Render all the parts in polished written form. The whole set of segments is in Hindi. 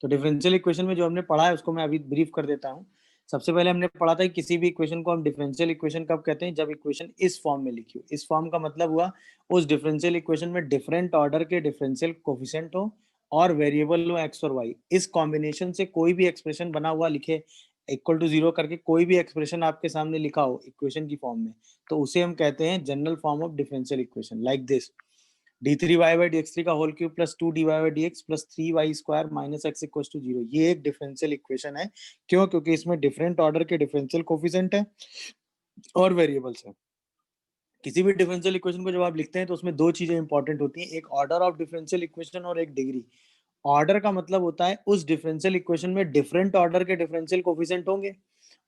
तो डिफरेंशियल इक्वेशन में जो हमने पढ़ा है उसको मैं अभी ब्रीफ कर देता हूँ। सबसे पहले हमने पढ़ा था कि किसी भी इक्वेशन को हम डिफरेंशियल इक्वेशन कब कहते हैं, जब इक्वेशन इस फॉर्म में लिखी हो। इस फॉर्म का मतलब हुआ उस डिफरेंशियल इक्वेशन में डिफरेंट ऑर्डर के डिफरेंशियल कोफिशिएंट हो और वेरिएबल हो एक्स और वाई। इस कॉम्बिनेशन से कोई भी एक्सप्रेशन बना हुआ लिखे इक्वल टू 0 करके, कोई भी एक्सप्रेशन आपके सामने लिखा हो इक्वेशन की फॉर्म में, तो उसे हम कहते हैं general form of differential equation. Like this, d3y by dx3 का whole cube plus 2dy by dx plus 3y square minus x equals to 0। ये एक डिफरेंशियल इक्वेशन है। क्यों? क्योंकि इसमें डिफरेंट ऑर्डर के डिफरेंशियल कोफिशिएंट है और वेरिएबल्स है। किसी भी डिफरेंशियल इक्वेशन को जब आप लिखते हैं तो उसमें दो चीजें इंपॉर्टेंट होती हैं, एक ऑर्डर ऑफ डिफरेंशियल इक्वेशन और एक डिग्री। ऑर्डर का मतलब होता है उस डिफरेंशियल इक्वेशन में डिफरेंट ऑर्डर के डिफरेंशियल कोफिशिएंट होंगे,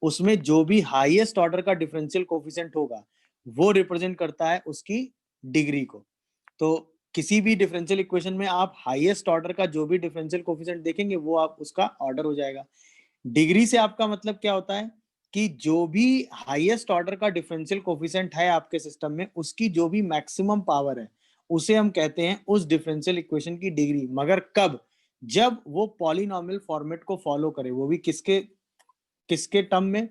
उसमें जो भी हाईएस्ट ऑर्डर का डिफरेंशियल कोफिशिएंट होगा वो रिप्रेजेंट करता है उसकी डिग्री को। तो किसी भी डिफरेंशियल इक्वेशन में आप हाईएस्ट ऑर्डर का जो भी डिफरेंशियल कोफिशिएंट देखेंगे वो आप उसका ऑर्डर हो जाएगा। डिग्री से आपका मतलब क्या होता है कि जो भी हाईएस्ट ऑर्डर का डिफरेंशियल कोफिशिएंट है आपके सिस्टम में, उसकी जो भी मैक्सिमम पावर है उसे हम कहते हैं उस डिफरेंशियल इक्वेशन की डिग्री। मगर कब? जब वो पॉलिनोमियल फॉर्मेट को फॉलो करे, वो भी किसके किसके टर्म में?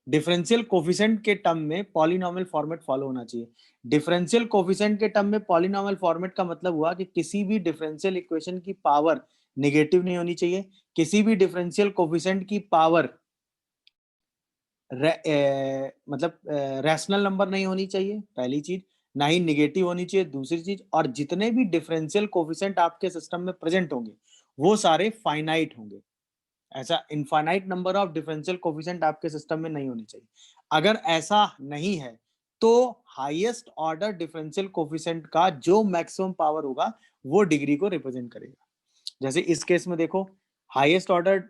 डिफरेंशियल कोफिशिएंट के टर्म में पॉलिनोमियल फॉर्मेट फॉलो होना चाहिए। डिफरेंशियल कोफिशिएंट के टर्म में पॉलिनोमियल फॉर्मेट का मतलब हुआ कि किसी भी डिफरेंशियल इक्वेशन की पावर नेगेटिव नहीं होनी चाहिए, किसी भी डिफरेंशियल कोफिशिएंट की पावर मतलब रैशनल नंबर नहीं होनी चाहिए, पहली चीज, ना ही नेगेटिव होनी चाहिए, दूसरी चीज, और जितने भी डिफरेंशियल कोफिशिएंट आपके सिस्टम में प्रेजेंट होंगे वो सारे फाइनाइट होंगे। ऐसा infinite number of differential coefficient आपके सिस्टम में नहीं होनी चाहिए। अगर ऐसा नहीं है तो हाईएस्ट ऑर्डर डिफरेंशियल कोफिशिएंट का जो मैक्सिमम पावर होगा वो डिग्री को रिप्रेजेंट करेगा। जैसे इस केस में देखो, हाईएस्ट ऑर्डर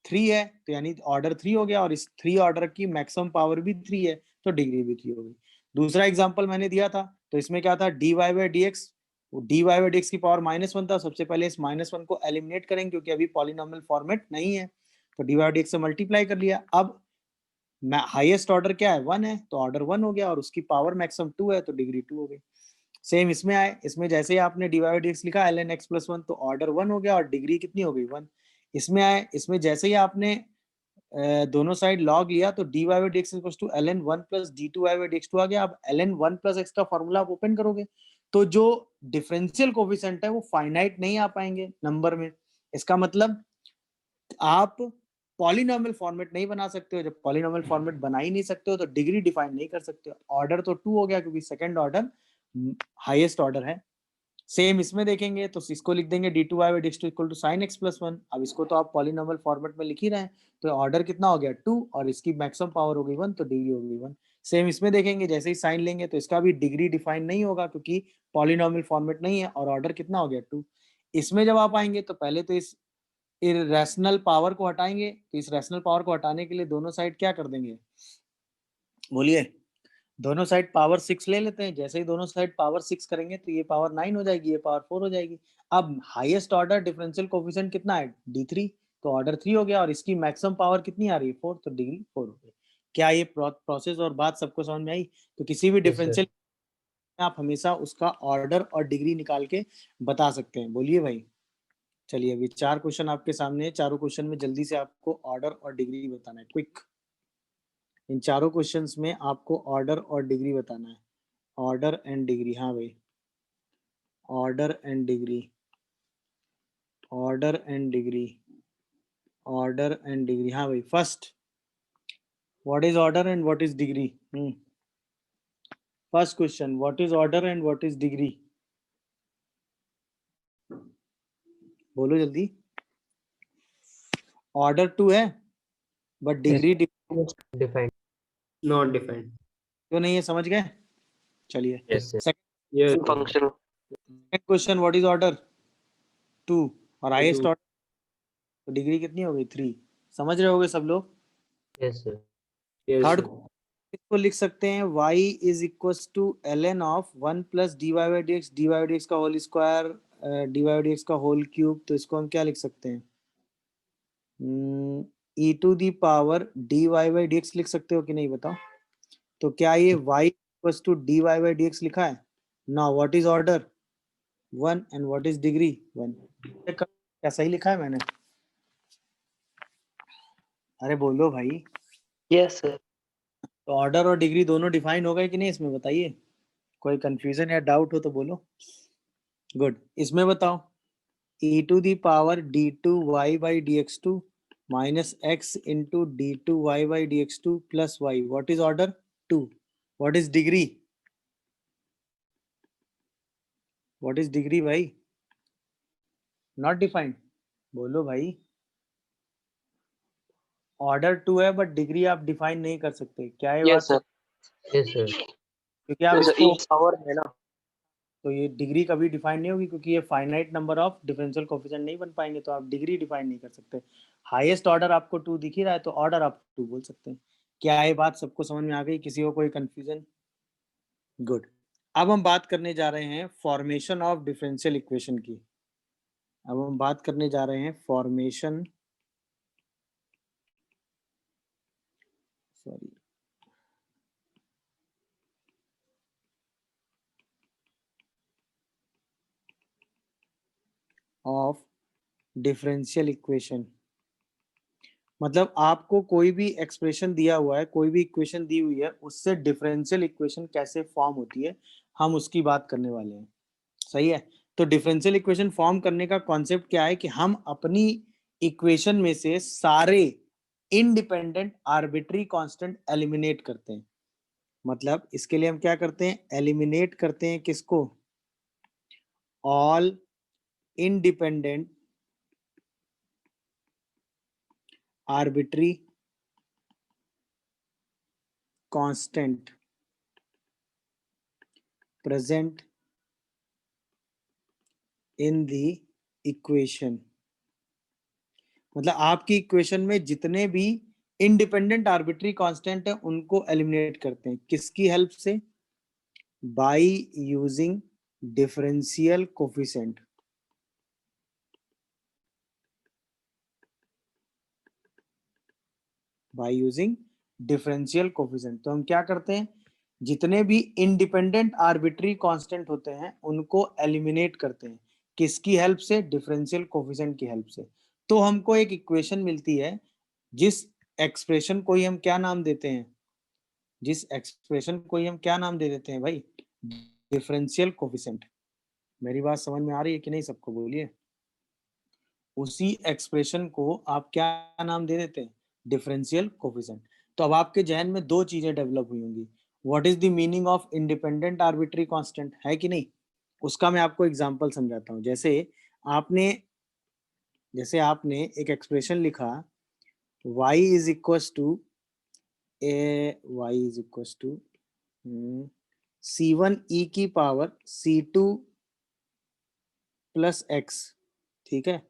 3 है तो यानी ऑर्डर 3 हो गया, और इस 3 ऑर्डर की मैक्सिमम पावर भी 3 है तो डिग्री भी 3 हो गई। दूसरा एग्जांपल मैंने दिया था तो इसमें क्या था, dy by dx, dy by dx की पावर -1 था। सबसे पहले इस -1 को एलिमिनेट करेंगे क्योंकि अभी पॉलिनोमियल फॉर्मेट नहीं है, तो dy by dx से मल्टीप्लाई कर लिया। अब हाईएस्ट ऑर्डर क्या है, 1 है, तो ऑर्डर 1 हो गया और उसकी पावर मैक्सिमम 2 है तो डिग्री 2 हो गई। सेम इसमें आए, इसमें जैसे ही आपने dy by dx लिखा ln x + 1 तो ऑर्डर 1 हो गया और डिग्री कितनी हो गई, 1। इसमें आए, इसमें जैसे ही आपने दोनों साइड लॉग लिया तो dy by dx = ln 1 + d2y by dx2 आ गया। अब ln 1 + x का फॉर्मूला आप ओपन करोगे तो जो डिफरेंशियल कोफिशिएंट है वो फाइनाइट नहीं आ पाएंगे नंबर में। इसका मतलब आप पॉलिनोमियल फॉर्मेट नहीं बना सकते हो। जब पॉलिनोमियल फॉर्मेट बना ही नहीं सकते हो तो डिग्री डिफाइन नहीं कर सकते हो। ऑर्डर तो 2 हो गया क्योंकि सेकंड ऑर्डर हाईएस्ट ऑर्डर है। सेम इसमें देखेंगे तो इसको लिख देंगे d2y by dx2 = sin x + 1। अब इसको तो आप पॉलिनोमियल फॉर्मेट में लिख ही रहे हैं तो ऑर्डर कितना हो गया, 2, और इसकी मैक्सिमम पावर हो गई 1 तो डिग्री हो गई 1। सेम इसमें देखेंगे, जैसे ही साइन लेंगे तो इसका भी डिग्री डिफाइन नहीं होगा क्योंकि पॉलिनोमियल फॉर्मेट नहीं है और ऑर्डर कितना हो गया, 2। इसमें जब आप आएंगे तो पहले तो इस इरेशनल पावर को हटाएंगे, तो इस रैशनल पावर को हटाने के लिए दोनों साइड क्या कर देंगे, बोलिए? दोनों साइड पावर 6 ले लेते हैं। जैसे ही दोनों साइड पावर 6 करेंगे तो ये पावर 9 हो जाएगी, ये पावर 4 हो जाएगी। अब हाईएस्ट ऑर्डर डिफरेंशियल कोफिशिएंट कितना है, d3, तो ऑर्डर 3 हो गया और इसकी मैक्सिमम पावर कितनी आ रही है, 4, तो डिग्री 4 हो गई। क्या ये प्रोसेस और बात सबको समझ में आई? तो किसी भी Yes, sir. डिफरेंशियल आप हमेशा उसका ऑर्डर और डिग्री निकाल के बता सकते हैं। बोलिए भाई। चलिए अभी 4 क्वेश्चन आपके सामने है, चारों क्वेश्चन में जल्दी से आपको ऑर्डर और डिग्री बताना है, क्विक। इन चारों क्वेश्चंस में आपको ऑर्डर और डिग्री बताना है। ऑर्डर एंड डिग्री, हाँ भाई, order and degree, order and degree, order and degree. हाँ भाई, first, what is order and what is degree? First question, what is order and what is degree? बोलो जल्दी। ऑर्डर 2 है but degree Defined. Not defined. क्यों नहीं है, समझ गए? चलिए Yes, sir. Yes. Function. Second question, what is order? 2, और हाईएस्ट 2. ऑर्डर तो डिग्री कितनी हो गई, 3। समझ रहे होगे सब लोग? Yes, sir. Yes. Third Sir. इसको लिख सकते हैं y = ln of 1 + dy by dx, dy by dx का whole square, dy by dx का होल क्यूब। तो इसको हम क्या लिख सकते हैं, e⁻ dy by dx लिख सकते हो कि नहीं, बताओ? तो क्या ये y = dy by dx लिखा है? Now what is order? 1, and what is degree? 1। क्या सही लिखा है मैंने? अरे बोलो भाई। Yes sir. तो ऑर्डर और डिग्री दोनों डिफाइन हो गए कि नहीं इसमें, बताइए। कोई कंफ्यूजन या डाउट हो तो बोलो। गुड। इसमें बताओ, e to the power d2y by dx2 minus x into d2y by dx2 plus y. What is order? 2. What is degree? What is degree भाई? Not defined. बोलो भाई। ऑर्डर 2 है बट डिग्री आप डिफाइन नहीं कर सकते, क्या ये बात यस सर। सही? Yes sir. क्योंकि आप यस सर, इसको, ई पावर है ना। तो ये डिग्री कभी डिफाइन नहीं होगी क्योंकि ये finite number of differential coefficient नहीं बन पाएंगे, तो आप डिग्री डिफाइन नहीं कर सकते। हाईएस्ट ऑर्डर आपको 2 दिख ही रहा है तो ऑर्डर आप 2 बोल सकते हैं। क्या ये बात सबको समझ में आ गई? किसी को कोई कंफ्यूजन? गुड। अब हम बात करने जा रहे हैं फॉर्मेशन ऑफ डिफरेंशियल इक्वेशन की। अब हम बात करने जा रहे हैं formation, sorry, of differential equation. मतलब आपको कोई भी एक्सप्रेशन दिया हुआ है, कोई भी इक्वेशन दी हुई है, उससे डिफरेंशियल इक्वेशन कैसे फॉर्म होती है, हम उसकी बात करने वाले हैं। सही है। तो डिफरेंशियल इक्वेशन फॉर्म करने का कॉन्सेप्ट क्या है कि हम अपनी इक्वेशन में से सारे इंडिपेंडेंट आर्बिट्री कांस्टेंट एलिमिनेट करते हैं। मतलब इसके लिए हम क्या करते हैं? एलिमिनेट करते हैं किसको? All independent arbitrary constant present in the equation. मतलब आपकी इक्वेशन में जितने भी इंडिपेंडेंट आर्बिट्री कांस्टेंट है उनको एलिमिनेट करते हैं, किसकी हेल्प से? By using differential coefficient. By using differential coefficient. तो हम क्या करते हैं? जितने भी इंडिपेंडेंट आर्बिट्री कांस्टेंट होते हैं उनको एलिमिनेट करते हैं, किसकी हेल्प से? डिफरेंशियल कोफिशिएंट की हेल्प से। तो हमको एक इक्वेशन मिलती है, जिस एक्सप्रेशन को ही हम क्या नाम देते हैं? जिस एक्सप्रेशन को ही हम क्या नाम दे देते हैं भाई? Differential coefficient. मेरी बात समझ में आ रही है कि नहीं सबको? बोलिए। उसी एक्सप्रेशन को आप क्या नाम दे देते हैं? Differential coefficient. तो अब आपके जहन में दो चीजें डेवलप हुई होंगी। What is the meaning of independent arbitrary constant, है कि नहीं? उसका मैं आपको एग्जांपल समझाता हूँ। आपने जैसे आपने एक एक्सप्रेशन लिखा, y is equal to c1 e की पावर c2 प्लस x। ठीक है।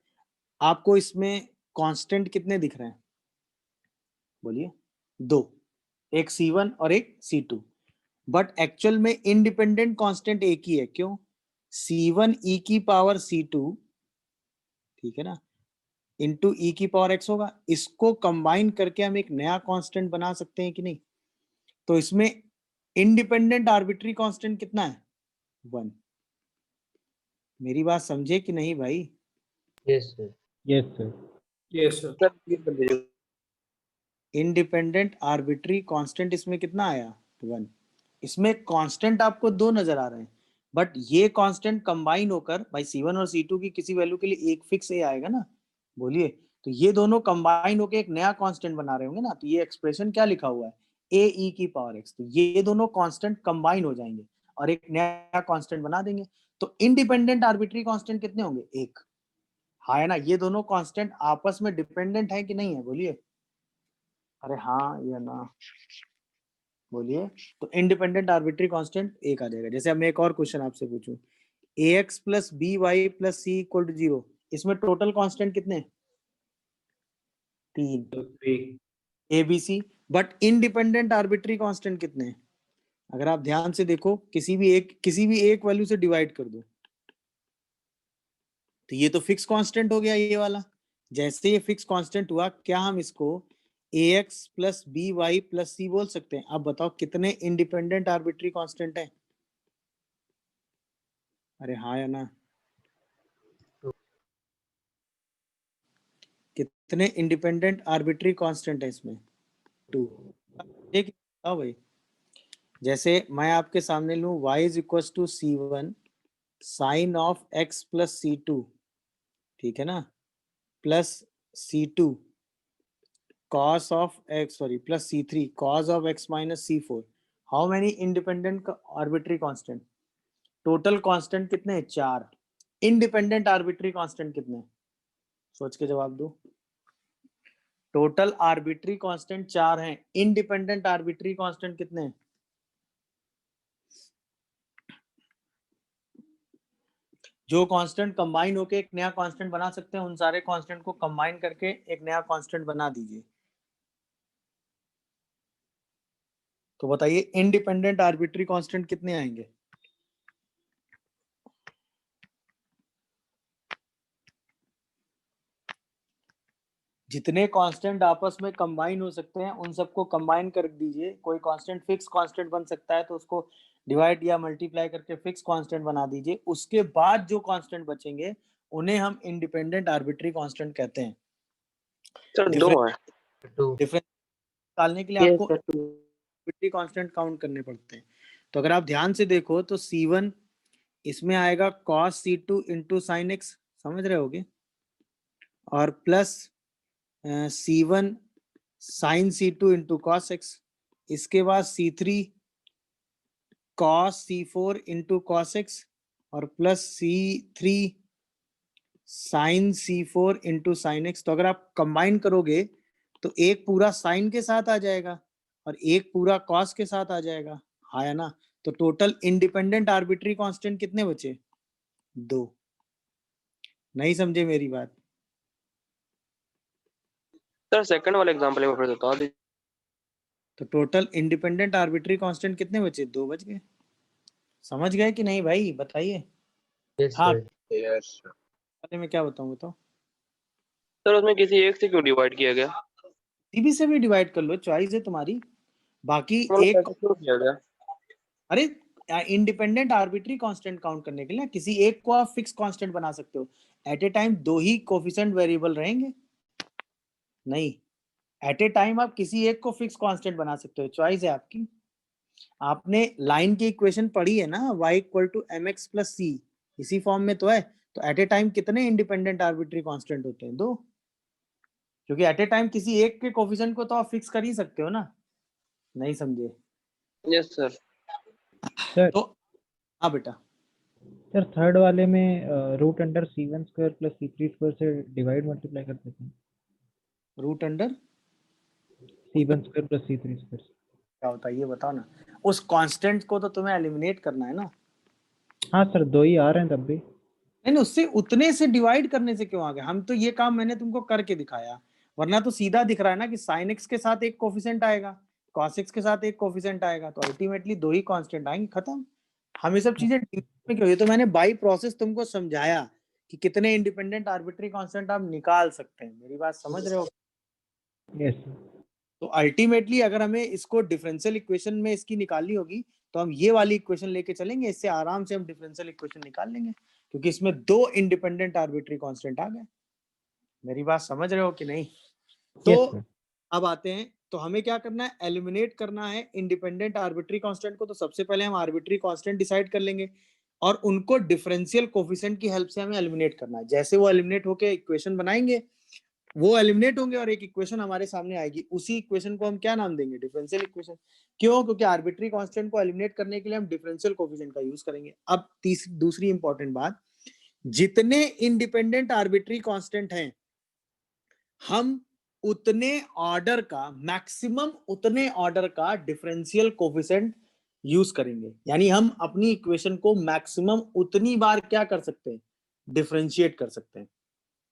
आपको इसमें कांस्टेंट कितने दिख रहे हैं? बोलिए। दो, एक C1 और एक C2। बट एक्चुअल में इंडिपेंडेंट कांस्टेंट एक ही है। क्यों? C1 e की पावर C2, ठीक है ना, इंटू e की पावर x होगा। इसको कंबाइन करके हम एक नया कांस्टेंट बना सकते हैं कि नहीं? तो इसमें इंडिपेंडेंट आर्बिट्री कांस्टेंट कितना है? 1। मेरी बात समझे कि नहीं भाई? Yes sir. Yes sir. Yes, sir. Sir repeat कर दीजिए। इंडिपेंडेंट आर्बिट्री कांस्टेंट इसमें कितना आया? 1। इसमें कांस्टेंट आपको दो नजर आ रहे हैं, बट ये कांस्टेंट कंबाइन होकर भाई C1 और C2 की किसी वैल्यू के लिए एक फिक्स ए आएगा ना। बोलिए। तो ये दोनों कंबाइन होकर एक नया कांस्टेंट बना रहे होंगे ना, तो ये एक्सप्रेशन क्या लिखा हुआ है? ए ई की पावर एक्स। तो ये दोनों कांस्टेंट कंबाइन हो जाएंगे और एक नया कांस्टेंट बना देंगे। तो इंडिपेंडेंट आर्बिट्री कांस्टेंट कितने होंगे? एक। हाँ है ना? ये दोनों कांस्टेंट आपस में डिपेंडेंट है कि नहीं है? बोलिए। अरे हाँ या ना? बोलिए। तो इंडिपेंडेंट आर्बिट्री कांस्टेंट एक आ जाएगा। जैसे अब मैं एक और क्वेश्चन आपसे पूछूं, ax plus b y plus c equal to 0, इसमें टोटल कांस्टेंट कितने? 3 Three. A b c. But independent arbitrary constant कितने हैं? अगर आप ध्यान से देखो, किसी भी एक वैल्यू से डिवाइड कर दो, तो ये तो फिक्स कांस्टेंट हो गया ये वाला। जैसे ये फिक्स कांस्टेंट हुआ, क्या हम इसको ax plus b y plus c बोल सकते हैं? अब बताओ कितने इंडिपेंडेंट आर्बिट्री कांस्टेंट है? अरे हाँ या ना? कितने इंडिपेंडेंट आर्बिट्री कांस्टेंट है इसमें? 2। एक बताओ भाई, जैसे मैं आपके सामने लूं y is equal to c1 sine of x plus c2, ठीक है ना, plus c2 cos of x, sorry, plus c3 cos of x minus c4। How many independent arbitrary constant? Total constant कितने हैं? 4। इंडिपेंडेंट आर्बिट्री कांस्टेंट कितने? सोच के जवाब दो। टोटल आर्बिट्री कांस्टेंट 4 हैं, इंडिपेंडेंट आर्बिट्री कांस्टेंट कितने हैं? जो कांस्टेंट कंबाइन होके एक नया कांस्टेंट बना सकते हैं, उन सारे कांस्टेंट को कंबाइन करके एक नया कांस्टेंट बना दीजिए। तो बताइए इंडिपेंडेंट आर्बिट्री कांस्टेंट कितने आएंगे? जितने कांस्टेंट आपस में कंबाइन हो सकते हैं उन सबको कंबाइन कर दीजिए। कोई कांस्टेंट फिक्स कांस्टेंट बन सकता है तो उसको डिवाइड या मल्टीप्लाई करके फिक्स कांस्टेंट बना दीजिए। उसके बाद जो कांस्टेंट बचेंगे उन्हें हम इंडिपेंडेंट आर्बिट्री कांस्टेंट कहते हैं। सर 2 है। डिफरेंस निकालने के लिए यस आपको सर 2। आर्बिट्री कांस्टेंट काउंट करने पड़ते हैं। तो अगर आप ध्यान से देखो तो C1 इसमें आएगा cos C2 into sine x, समझ रहे होगे, और plus C1 sine C2 into cos x. इसके बाद C3 cos C4 into cos x और plus C3 sine C4 into sine x. तो अगर आप कंबाइन करोगे तो एक पूरा साइन के साथ आ जाएगा और एक पूरा कॉस के साथ आ जाएगा, आया ना। तो टोटल इंडिपेंडेंट आर्बिट्री कांस्टेंट कितने बचे? 2। नहीं समझे मेरी बात? सर सेकंड वाला एग्जांपल है, फिर बता दीजिए। तो टोटल इंडिपेंडेंट आर्बिट्री कांस्टेंट कितने बचे? 2 बच गए। समझ गए कि नहीं भाई, बताइए। Yes, हाँ, sir. यस बारे में क्या बताऊं, बताओ। सर उसमें किसी एक से क्यों डिवाइड किया गया? सीबी से भी डिवाइड कर लो, चॉइस है तुम्हारी। बाकी मतलब एक, ऐसे क्यों किया गया? अरे इंडिपेंडेंट आर्बिट्री कांस्टेंट काउंट करने के लिए किसी एक को आप फिक्स कांस्टेंट बना सकते हो। एट ए टाइम 2 ही कोफिशिएंट वेरिएबल रहेंगे? नहीं, एट ए टाइम आप किसी एक को फिक्स कांस्टेंट बना सकते हो, चॉइस है आपकी। आपने लाइन की इक्वेशन पढ़ी है ना, y equal to m x plus c, इसी फॉर्म में तो है। तो एट ए टाइम कितने इंडिपेंडेंट आर्बिट्री कांस्टेंट होते हैं? 2। क्योंकि एट ए टाइम किसी एक के कोफिशिएंट को तो आप फिक्स कर ही सकते हो ना। नहीं समझे? Yes sir. सर तो हाँ बेटा, सर थर्ड वाले में root under C1 square plus C3 square से डिवाइड मल्टीप्लाई कर देते हैं। Root under C1 square plus C3 square से। क्या होता है ये बताओ ना। उस कांस्टेंट को तो तुम्हें एलिमिनेट करना है ना। हाँ सर 2 ही आ रहे हैं तब भी। नहीं, उससे उतने से डिवाइड करने से क्यों आ गए? हम तो ये काम मैंने तुमको करके दिखाया, वरना तो सीधा दिख रहा है ना कि साइन एक्स के साथ एक कोफिशिएंट आएगा, कॉस एक्स के साथ एक कोफिशिएंट आएगा, तो अल्टीमेटली 2 ही कांस्टेंट आएंगे, खत्म। हम ये सब चीजें में क्यों? ये तो मैंने बाई प्रोसेस तुमको समझाया कि कितने इंडिपेंडेंट आर्बिट्री कांस्टेंट आप निकाल सकते हैं। मेरी बात समझ रहे हो? Yes sir. तो अल्टीमेटली अगर हमें इसको डिफरेंशियल इक्वेशन में इसकी निकालनी होगी तो हम ये वाली इक्वेशन लेके चलेंगे, इससे आराम से हम डिफरेंशियल इक्वेशन निकाल लेंगे, क्योंकि इसमें 2 इंडिपेंडेंट आर्बिट्री कांस्टेंट आ गए। मेरी बात समझ रहे हो कि नहीं? तो यस सर। अब आते हैं, तो हमें क्या करना है? एलिमिनेट करना है इंडिपेंडेंट आर्बिट्री कांस्टेंट को। तो सबसे पहले हम आर्बिट्री कांस्टेंट डिसाइड कर लेंगे और उनको डिफरेंशियल कोफिशिएंट की हेल्प से हमें एलिमिनेट करना है। जैसे वो एलिमिनेट होके इक्वेशन बनाएंगे, वो एलिमिनेट होंगे और एक इक्वेशन हमारे सामने आएगी। उसी इक्वेशन को हम क्या नाम देंगे? Differential equation. क्यों? क्योंकि आर्बिट्री कांस्टेंट को एलिमिनेट करने के लिए हम डिफरेंशियल कोफिशिएंट का यूज करेंगे। अब दूसरी इंपॉर्टेंट बात, जितने इंडिपेंडेंट आर्बिट्री कांस्टेंट हैं हम उतने ऑर्डर का, मैक्सिमम उतने ऑर्डर का डिफरेंशियल कोफिशिएंट यूज करेंगे। यानी हम अपनी इक्वेशन को मैक्सिमम उतनी बार क्या कर सकते हैं? डिफरेंशिएट कर सकते हैं।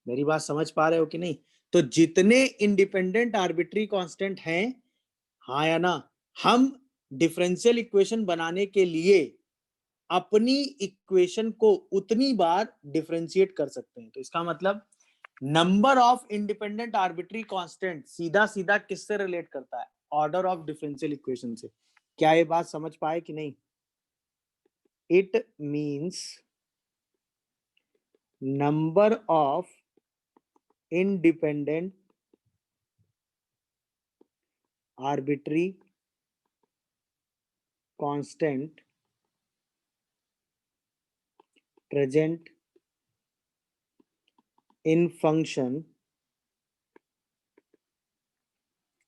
मेरी बात समझ पा रहे हो कि नहीं? तो जितने इंडिपेंडेंट आर्बिट्री कांस्टेंट हैं, हाँ या ना, हम डिफरेंशियल इक्वेशन बनाने के लिए अपनी इक्वेशन को उतनी बार डिफरेंशिएट कर सकते हैं। तो इसका मतलब number of independent arbitrary constant सीधा सीधा किससे रिलेट करता है? ऑर्डर ऑफ डिफरेंशियल इक्वेशन से। क्या ये बात समझ पाए कि नहीं? It means number of independent arbitrary constant present in function,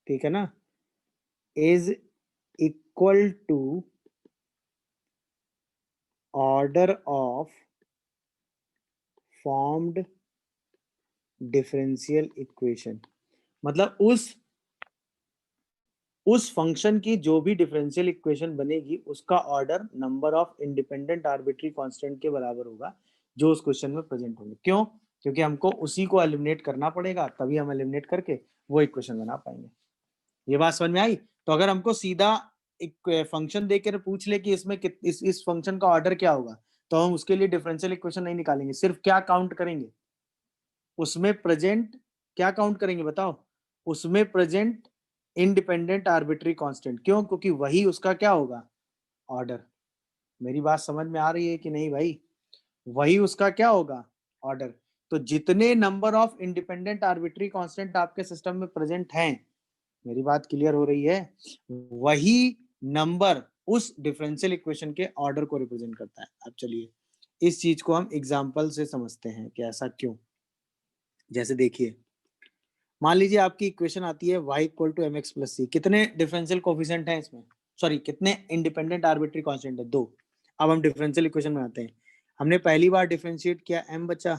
ठीक है ना, is equal to order of formed differential equation। मतलब उस फंक्शन की जो भी डिफरेंशियल इक्वेशन बनेगी उसका order number of independent arbitrary constant के बराबर होगा जो उस क्वेश्चन में प्रेजेंट होंगे। क्यों? क्योंकि हमको उसी को एलिमिनेट करना पड़ेगा, तभी हम एलिमिनेट करके वो इक्वेशन बना पाएंगे। ये बात समझ में आई? तो अगर हमको सीधा एक फंक्शन देकर पूछ ले कि इसमें इस फंक्शन का ऑर्डर क्या होगा, तो हम उसके लिए डिफरेंशियल इक्वेशन नहीं निकालेंगे, सिर्फ क्या काउंट करेंगे, उसमें प्रेजेंट क्या काउंट करेंगे बताओ? उसमें प्रेजेंट इंडिपेंडेंट आर्बिट्री कांस्टेंट। क्यों? क्योंकि वही उसका क्या होगा, ऑर्डर। मेरी बात समझ में आ रही है कि नहीं भाई? वही उसका क्या होगा, ऑर्डर। तो जितने number of independent arbitrary constant आपके सिस्टम में प्रेजेंट हैं, मेरी बात क्लियर हो रही है, वही नंबर उस डिफरेंशियल इक्वेशन के ऑर्डर को रिप्रेजेंट करता है। अब चलिए इस चीज को हम एग्जांपल से समझते हैं कि ऐसा क्यों। जैसे देखिए, मान लीजिए आपकी इक्वेशन आती है y equal to mx plus c. कितने डिफरेंशियल कोफिशिएंट हैं इसमें, सॉरी कितने इंडिपेंडेंट आर्बिट्री कांस्टेंट है, 2। अब हम डिफरेंशियल इक्वेशन बनाते हैं। हमने पहली बार डिफरेंशिएट किया m बचा,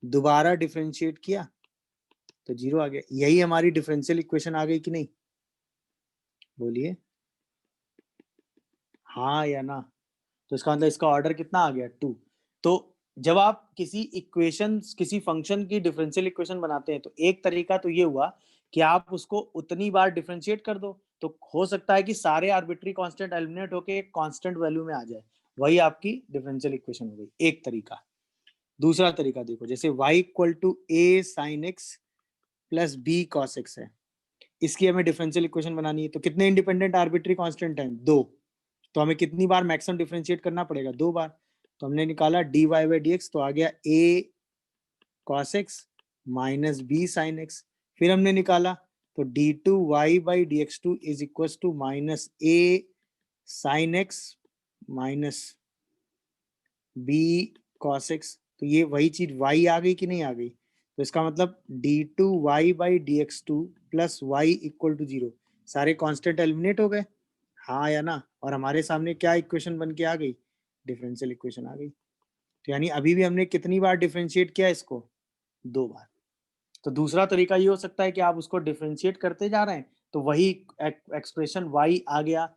दोबारा डिफरेंशिएट किया तो 0 आ गया। यही हमारी डिफरेंशियल इक्वेशन आ गई कि नहीं? बोलिए हाँ या ना। तो इसका मतलब इसका ऑर्डर कितना आ गया, 2। तो जब आप किसी इक्वेशन, किसी फंक्शन की डिफरेंशियल इक्वेशन बनाते हैं तो एक तरीका तो ये हुआ कि आप उसको उतनी बार डिफरेंशिएट कर दो, तो हो सकता है कि सारे आर्बिट्री कांस्टेंट एलिमिनेट होके एक कांस्टेंट वैल्यू में आ जाए, वही आपकी डिफरेंशियल इक्वेशन हो गई। एक तरीका। दूसरा तरीका देखो, जैसे y equal to a sin x plus b cos x है, इसकी हमें डिफरेंशियल इक्वेशन बनानी है। तो कितने इंडिपेंडेंट आर्बिट्री कांस्टेंट हैं, 2। तो हमें कितनी बार मैक्सिमम डिफरेंशिएट करना पड़ेगा, 2 बार। तो हमने निकाला dy बाई dx, तो आ गया a cos x minus b sin x। फिर हमने निकाला तो d2y by dx2 is equal to minus a sin x minus b cos x। तो ये वही चीज y आ गई कि नहीं आ गई? तो इसका मतलब d2y by dx2 plus y equal to 0। सारे कांस्टेंट एलिमिनेट हो गए, हाँ या ना? और हमारे सामने क्या इक्वेशन बन के आ गई, डिफरेंशियल इक्वेशन आ गई। तो यानी अभी भी हमने कितनी बार डिफरेंशिएट किया इसको, 2 बार। तो दूसरा तरीका ये हो सकता है कि आप उसको डिफरेंशिएट करते जा रहे हैं तो वही एक्सप्रेशन y आ गया,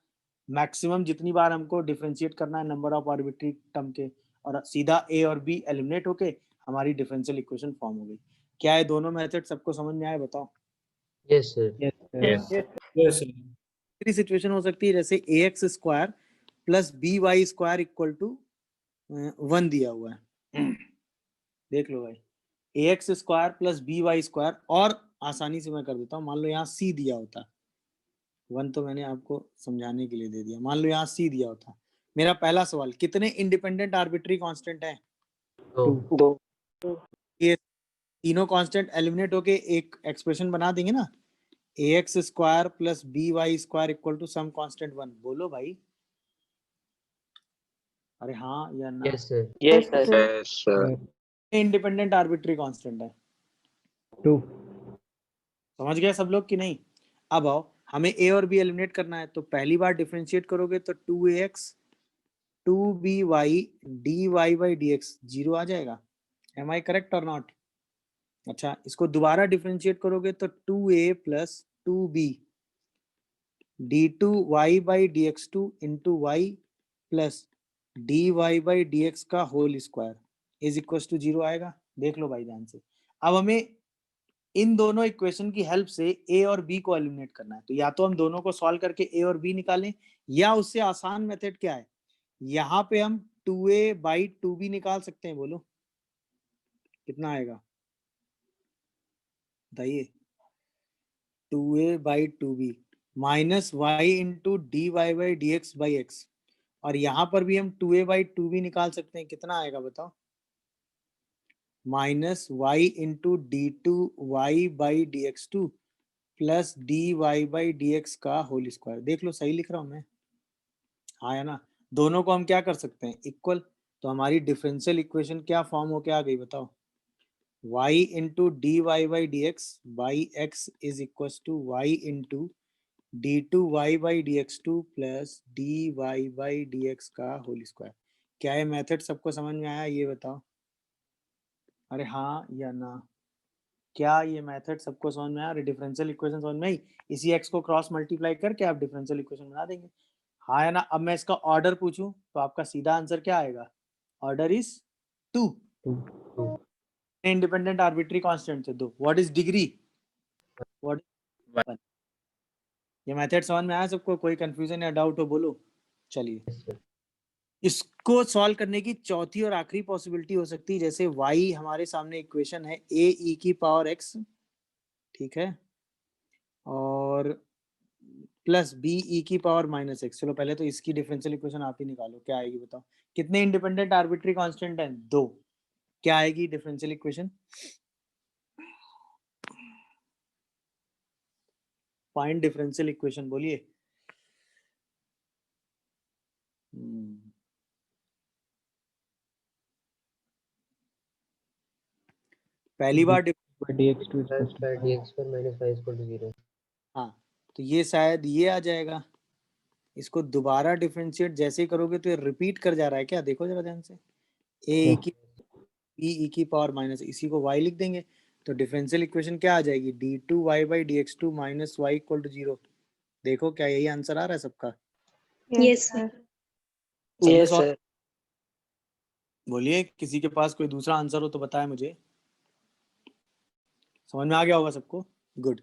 मैक्सिमम जितनी बार हमको डिफरेंशिएट करना है नंबर ऑफ आर्बिट्री टर्म के, और सीधा a और b एलिमिनेट होके हमारी डिफरेंशियल इक्वेशन फॉर्म हो गई। क्या है दोनों मेथड सबको समझ में आए, बताओ? Yes, sir. Yes, sir. Yes, sir. तीसरी सिचुएशन हो सकती है जैसे ax square plus by square equal to 1 दिया हुआ है। देख लो भाई, ax square plus by square, और आसानी से मैं कर देता हूँ, मान लो यहाँ c दिया होता, 1 तो मैंने आपको समझाने के लिए दे दिया, मान लो यहाँ c दिया होता। मेरा पहला सवाल, कितने इंडिपेंडेंट आर्बिट्री कांस्टेंट हैं? No. 2। ये तीनों कांस्टेंट एलिमिनेट होके एक एक्सप्रेशन बना देंगे ना, ax square plus by square equal to some constant 1। बोलो भाई, अरे हाँ या ना? Yes, sir. Yes sir. Yes, sir. Independent arbitrary constant है, 2. समझ गए सब लोग कि नहीं? अब आओ, हमें a और b एलिमिनेट करना है, तो पहली बार डिफरेंशिएट करोगे तो 2ax 2by dy by dx 0 आ जाएगा। एम आई करेक्ट और नॉट? अच्छा, इसको दोबारा डिफरेंशिएट करोगे तो 2a plus 2b d2y by dx2 into y plus dy by dx का whole square is equal to 0 आएगा। देख लो भाई ध्यान से। अब हमें इन दोनों इक्वेशन की हेल्प से a और b को एलिमिनेट करना है, तो या तो हम दोनों को सॉल्व करके a और b निकालें, या उससे आसान मेथड क्या है, यहाँ पे हम 2a बाई 2b निकाल सकते हैं। बोलो कितना आएगा, बताइए? 2a by 2b minus y into d y by d x by x, और यहाँ पर भी हम 2a बाई 2b निकाल सकते हैं। कितना आएगा बताओ? Minus y into d two y by d x two plus d y by d x का होल स्क्वायर। देख लो सही लिख रहा हूं मैं, हाँ है ना। दोनों को हम क्या कर सकते हैं, इक्वल। तो हमारी डिफरेंशियल इक्वेशन क्या फॉर्म होके आ गई बताओ, y into d y by d x by x is equal to y into d two y by d x two plus d y by d x का होल स्क्वायर। क्या ये मेथड सबको समझ में आया, ये बताओ। अरे हाँ या ना, क्या ये मेथड सबको समझ में आया? अरे डिफरेंशियल इक्वेशन समझ में आई, इसी x को क्रॉस मल्टीप्लाई करके आप डिफरेंशियल इक्वेशन बना देंगे, हाँ या ना। अब मैं इसका ऑर्डर पूछूं तो आपका सीधा आंसर क्या आएगा, order is 2। 2 independent arbitrary constant थे दो, व्हाट इज डिग्री, व्हाट। ये मेथड समझ में आया सबको, कोई कंफ्यूजन या डाउट हो बोलो। चलिए, yes sir इसको सॉल्व करने की चौथी और आखिरी पॉसिबिलिटी हो सकती है, जैसे y हमारे सामने इक्वेशन है a e की पावर x, ठीक है, और प्लस बी ई की पावर माइनस एक्स। चलो पहले तो इसकी डिफरेंशियल इक्वेशन आप ही निकालो, क्या आएगी बताओ। कितने इंडिपेंडेंट आर्बिट्री कांस्टेंट हैं, 2। क्या आएगी differential equation, find differential equation बोलिए। पहली बार dx2 is plus equals to dx1 minus y is equal to 0 हाँ, तो ये शायद ये आ जाएगा। इसको दोबारा डिफरेंशिएट जैसे ही करोगे तो ये रिपीट कर जा रहा है क्या, देखो जरा ध्यान से। ए की बी ई की पावर माइनस, इसी को y लिख देंगे, तो डिफरेंशियल इक्वेशन क्या आ जाएगी, d two y by d x two minus y equal to 0। देखो क्या यही आंसर आ रहा है सबका, यस सर। Yes sir. बोलिए किसी के पास कोई दूसरा आंसर हो तो बताए मुझे। समझ में आ गया होगा सबको, गुड।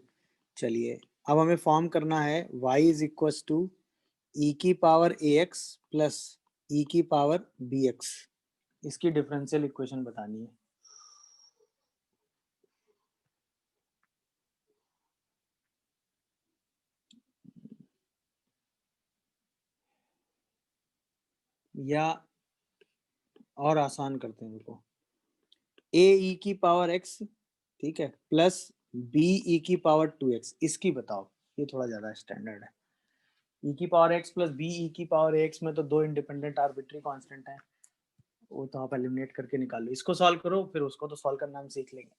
चलिए अब हमें फॉर्म करना है y इज इक्व टू ई की पावर ए एक्स प्लस ई की पावर बी एक्स, इसकी डिफरेंशियल इक्वेशन बतानी है। या और आसान करते हैं, देखो ए ई की पावर एक्स, ठीक है, प्लस बी ई की पावर 2x, इसकी बताओ। ये थोड़ा ज्यादा स्टैंडर्ड है। ई की power x plus b e की पावर एक्स में तो दो इंडिपेंडेंट आर्बिट्री कांस्टेंट हैं, वो तो आप एलिमिनेट करके निकाल लो। इसको सॉल्व करो, फिर उसको तो सॉल्व करना हम सीख लेंगे।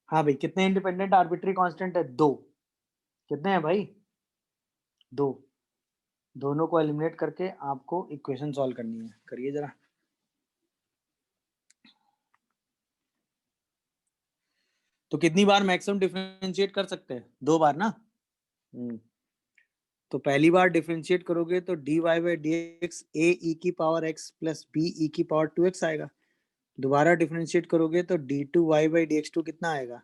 हाँ भाई, कितने इंडिपेंडेंट आर्बिट्री कांस्टेंट है, 2। कितने हैं भाई, 2। दोनों को एलिमिनेट करके आपको इक्वेशन सॉल्व करनी है, करिए जरा। तो कितनी बार मैक्सिमम डिफरेंशिएट कर सकते हैं, 2 बार ना। तो पहली बार डिफरेंशिएट करोगे तो d y by d x a e की power x plus b e की पावर 2x आएगा। दोबारा डिफरेंशिएट करोगे तो d two y by d x two कितना आएगा,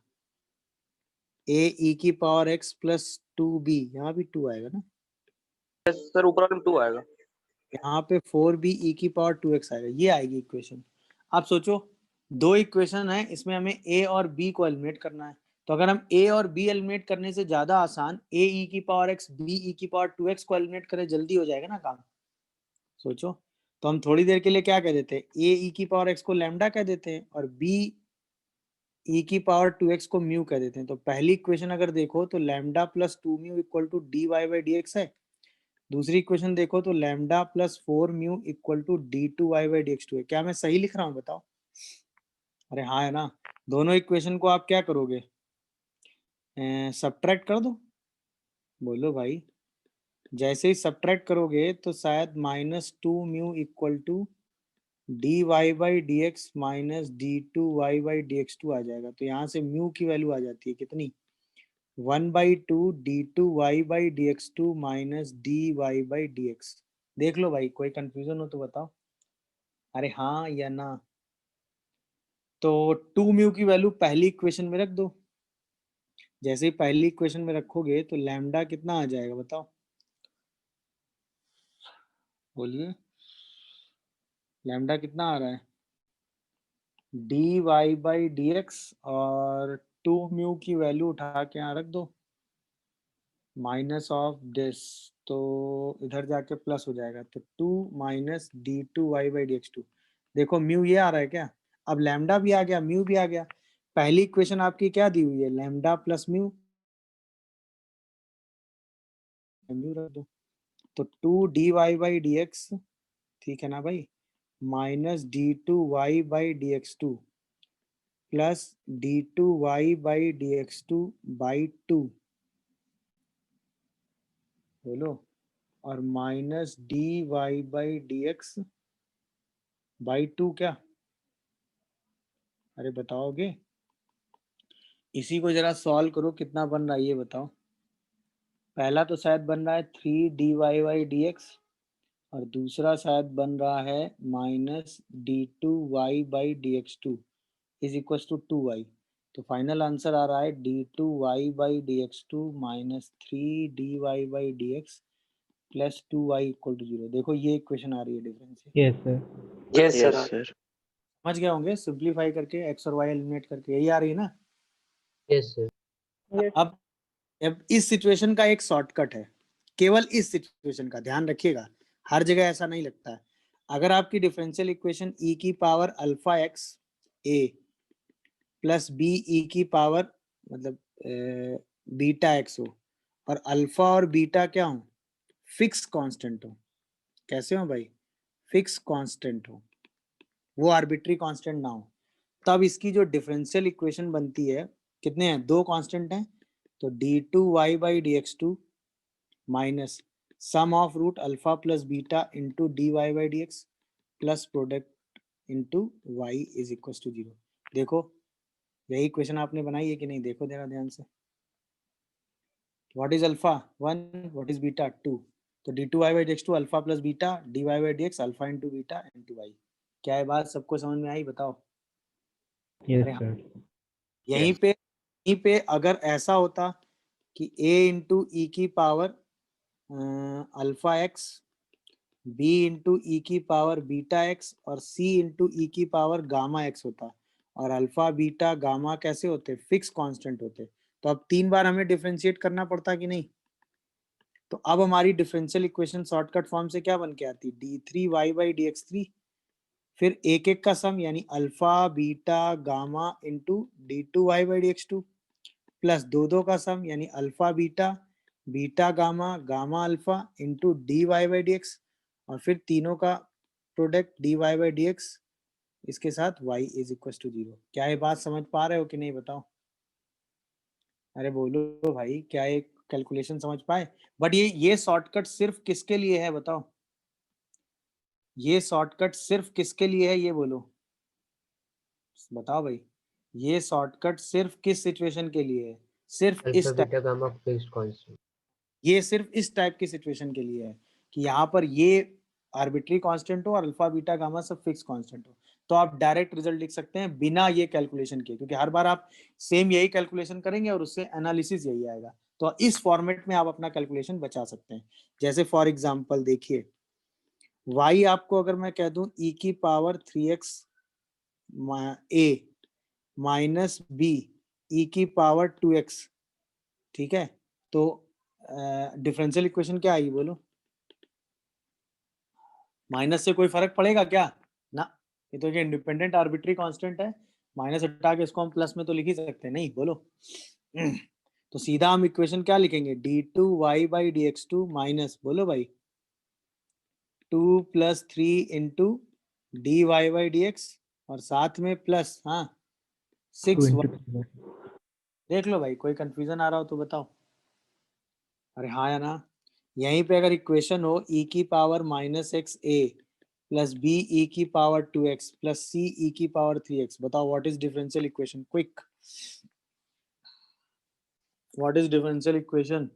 ए ई की पावर एक्स प्लस 2b, यहाँ भी 2 आएगा ना, सर ऊपर वाले में 2 आएगा। यहाँ पे 4b ई की पावर 2x आएगा। ये आएगी इक्वेशन। आप सोचो, दो इक्वेशन है, इसमें हमें a और b को एलिमिनेट करना है। तो अगर हम a और b एलिमिनेट करने से ज्यादा आसान a e की पावर x b e की पावर 2x को एलिमिनेट करें, जल्दी हो जाएगा ना काम। सोचो, तो हम थोड़ी देर के लिए क्या कह देते हैं, a e की पावर x को लैम्डा कह देते हैं और b e की पावर 2x को म्यू कह देते हैं। तो पहली इक्वेशन अगर देखो तो lambda plus 2 mu equal to d y by d x है। दूसरी इक्वेशन देखो तो lambda plus 4 mu equal to d two y by d x two है। क्या मैं सही लिख रहा हूँ बताओ। अरे हाँ है ना। दोनों इक्वेशन को आप क्या करोगे, सब्ट्रैक्ट कर दो, बोलो भाई। जैसे ही सब्ट्रैक्ट करोगे तो शायद minus 2 mu equal to d y by d x minus d two y by d x two आ जाएगा। तो यहाँ से म्यू की वैल्यू आ जाती है कितनी, 1/2 d two y by d x two minus d y by d x. देख लो भाई, कोई कंफ्यूजन हो तो बताओ। अरे हाँ या ना। तो 2 म्यू की वैल्यू पहली इक्वेशन में रख दो। जैसे ही पहली इक्वेशन में रखोगे तो लैम्डा कितना आ जाएगा बताओ, बोलिए। लैम्डा कितना आ रहा है, d y by d x, और 2 म्यू की वैल्यू उठा के यहाँ रख दो, माइनस ऑफ दिस तो इधर जाके प्लस हो जाएगा, तो 2 माइनस d2y/dx2। देखो म्यू ये आ रहा है क्या, अब लैम्डा भी आ गया, म्यू भी आ गया। पहली इक्वेशन आपकी क्या दी हुई है, लैम्डा प्लस म्यू, म्यू रख दो, तो 2 dy/dx, ठीक है ना भाई, माइनस d2y/dx2 प्लस d2y/dx2/2, बोलो, और माइनस dy/dx/2 क्या, अरे बताओगे, इसी को जरा सॉल्व करो, कितना बन रहा है ये बताओ। पहला तो शायद बन रहा है 3 dy/dx और दूसरा शायद बन रहा है minus d2y/dx2 is equal to 2y। तो फाइनल आंसर आ रहा है d2y/dx2 minus 3 dy/dx plus 2y equal to 0। देखो ये इक्वेशन आ रही है difference, yes sir. Yes yes sir. Sir. समझ गए होंगे, सिंप्लीफाई करके x और y एलिमिनेट करके, यही आ रही है ना। Yes sir. अब इस सिचुएशन का एक शॉर्टकट है, केवल इस सिचुएशन का ध्यान रखिएगा, हर जगह ऐसा नहीं लगता है। अगर आपकी डिफरेंशियल इक्वेशन e की पावर अल्फा एक्स ए प्लस बी ई की पावर मतलब बीटा एक्स हो, और अल्फा और बीटा क्या हो, फिक्स कांस्टेंट हो, कैसे हो भाई, फिक्स कांस्टेंट हो, वो आर्बिट्री कांस्टेंट ना हो, तब इसकी जो डिफरेंशियल इक्वेशन बनती है, कितने हैं, दो कांस्टेंट हैं, तो d2y/dx2 minus sum of root alpha plus beta into dy/dx plus product into y is equal to 0। देखो यही इक्वेशन आपने बनाई है कि नहीं, देखो जरा ध्यान से, what is alpha 1, what is beta 2, तो d2y/dx2 alpha plus beta dy/dx alpha into beta into y। क्या है बात, सबको समझ में आई, बताओ। यस अरे हाँ, सर। यहीं पे अगर ऐसा होता कि a इंटू ई की power alpha x, b into e की पावर बीटा एक्स और सी इंटू ई की पावर गामा एक्स होता, और अल्फा बीटा गामा कैसे होते, फिक्स कांस्टेंट होते, तो अब 3 बार हमें डिफरेंशिएट करना पड़ता कि नहीं। तो अब हमारी डिफरेंशियल इक्वेशन शॉर्टकट फॉर्म से क्या बन के आती, d3y/dx3, फिर एक एक का सम यानी alpha beta gamma into d2y/dx2 plus दो का सम यानी alpha beta beta gamma gamma alpha into dy/dx, और फिर तीनों का प्रोडक्ट dy/dx इसके साथ y इज इक्वल टू 0। क्या ये बात समझ पा रहे हो कि नहीं, बताओ, अरे बोलो भाई, क्या ये कैलकुलेशन समझ पाए। बट ये शॉर्टकट सिर्फ किसके लिए है बताओ, ये शॉर्टकट सिर्फ किसके लिए है, ये बोलो, बताओ भाई, ये शॉर्टकट सिर्फ किस सिचुएशन के लिए है, सिर्फ अल्फा इस type, beta gamma fixed constant. ये सिर्फ इस टाइप की सिचुएशन के लिए है कि यहाँ पर ये आर्बिट्री कांस्टेंट हो और अल्फा बीटा गामा सब फिक्स कांस्टेंट हो, तो आप डायरेक्ट रिजल्ट लिख सकते हैं बिना ये कैलकुलेशन के, क्योंकि हर बार आप सेम यही कैलकुलेशन करेंगे और उससे एनालिसिस यही आएगा, तो इस फॉर्मेट में आप अपना कैलकुलेशन बचा सकते हैं। जैसे फॉर एग्जांपल देखिए, y आपको अगर मैं कह दूं e की पावर 3x a minus b e की पावर 2x, ठीक है, तो डिफरेंशियल इक्वेशन क्या आएगी बोलो, माइनस से कोई फर्क पड़ेगा क्या, ना, ये तो इंडिपेंडेंट आर्बिट्री कांस्टेंट है, माइनस हटा के इसको हम प्लस में तो लिख ही सकते हैं, नहीं बोलो। तो सीधा हम इक्वेशन क्या लिखेंगे, d2y/dx2 माइनस, बोलो भाई, 2 प्लस 3 इंटू dy/dx और साथ में प्लस, हाँ 2 6, into 3। देख लो भाई, कोई कंफ्यूजन आ रहा हो तो बताओ, अरे हाँ या ना। यहीं पे अगर इक्वेशन हो e की पावर माइनस एक्स ए प्लस बी ई की power 2x plus c e की पावर 3x, बताओ what is differential equation, quick, what is differential equation.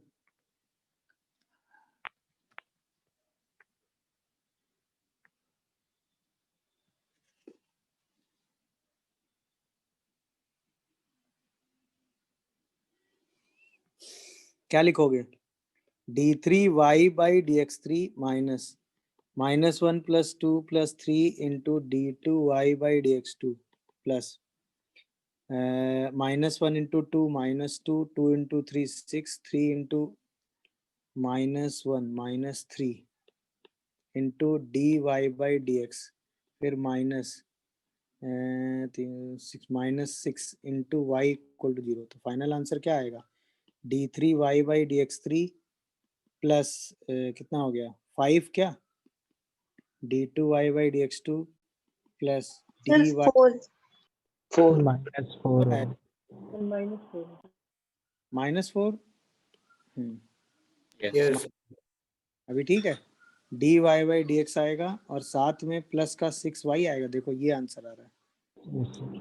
क्या लिखोगे, d3y/dx3 minus 1 plus 2 plus 3 into d2y/dx2 plus -1 into 2 -2 2 into 3 6 3 into -1 -3 into dy/dx, फिर -6 इंटू y इक्वल टू 0। तो फाइनल आंसर क्या आएगा? d3y/dx3 प्लस कितना हो गया 5 क्या, d2y/dx2 प्लस Sir, dy 4. 4 -4 होगा। -4। यस अभी ठीक है, dy/dx आएगा और साथ में प्लस का 6y आएगा। देखो ये आंसर आ रहा है। Yes, sir.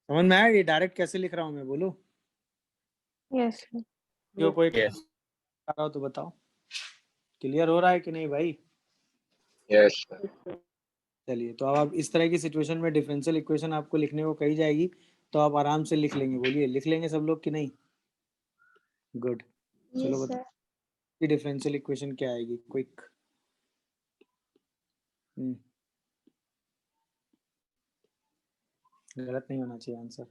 समझ में आया ये डायरेक्ट कैसे लिख रहा हूँ मैं, बोलो? Yes, sir. जो कोई यस आ रहा हो तो बताओ, क्लियर हो रहा है कि नहीं भाई? यस चलिए, तो अब आप इस तरह की सिचुएशन में डिफरेंशियल इक्वेशन आपको लिखने को कही जाएगी तो आप आराम से लिख लेंगे। बोलिए, लिख लेंगे सब लोग कि नहीं? गुड। चलो Yes, बताओ sir. कि डिफरेंशियल इक्वेशन क्या आएगी, क्विक। गलत नहीं होना चाहिए answer.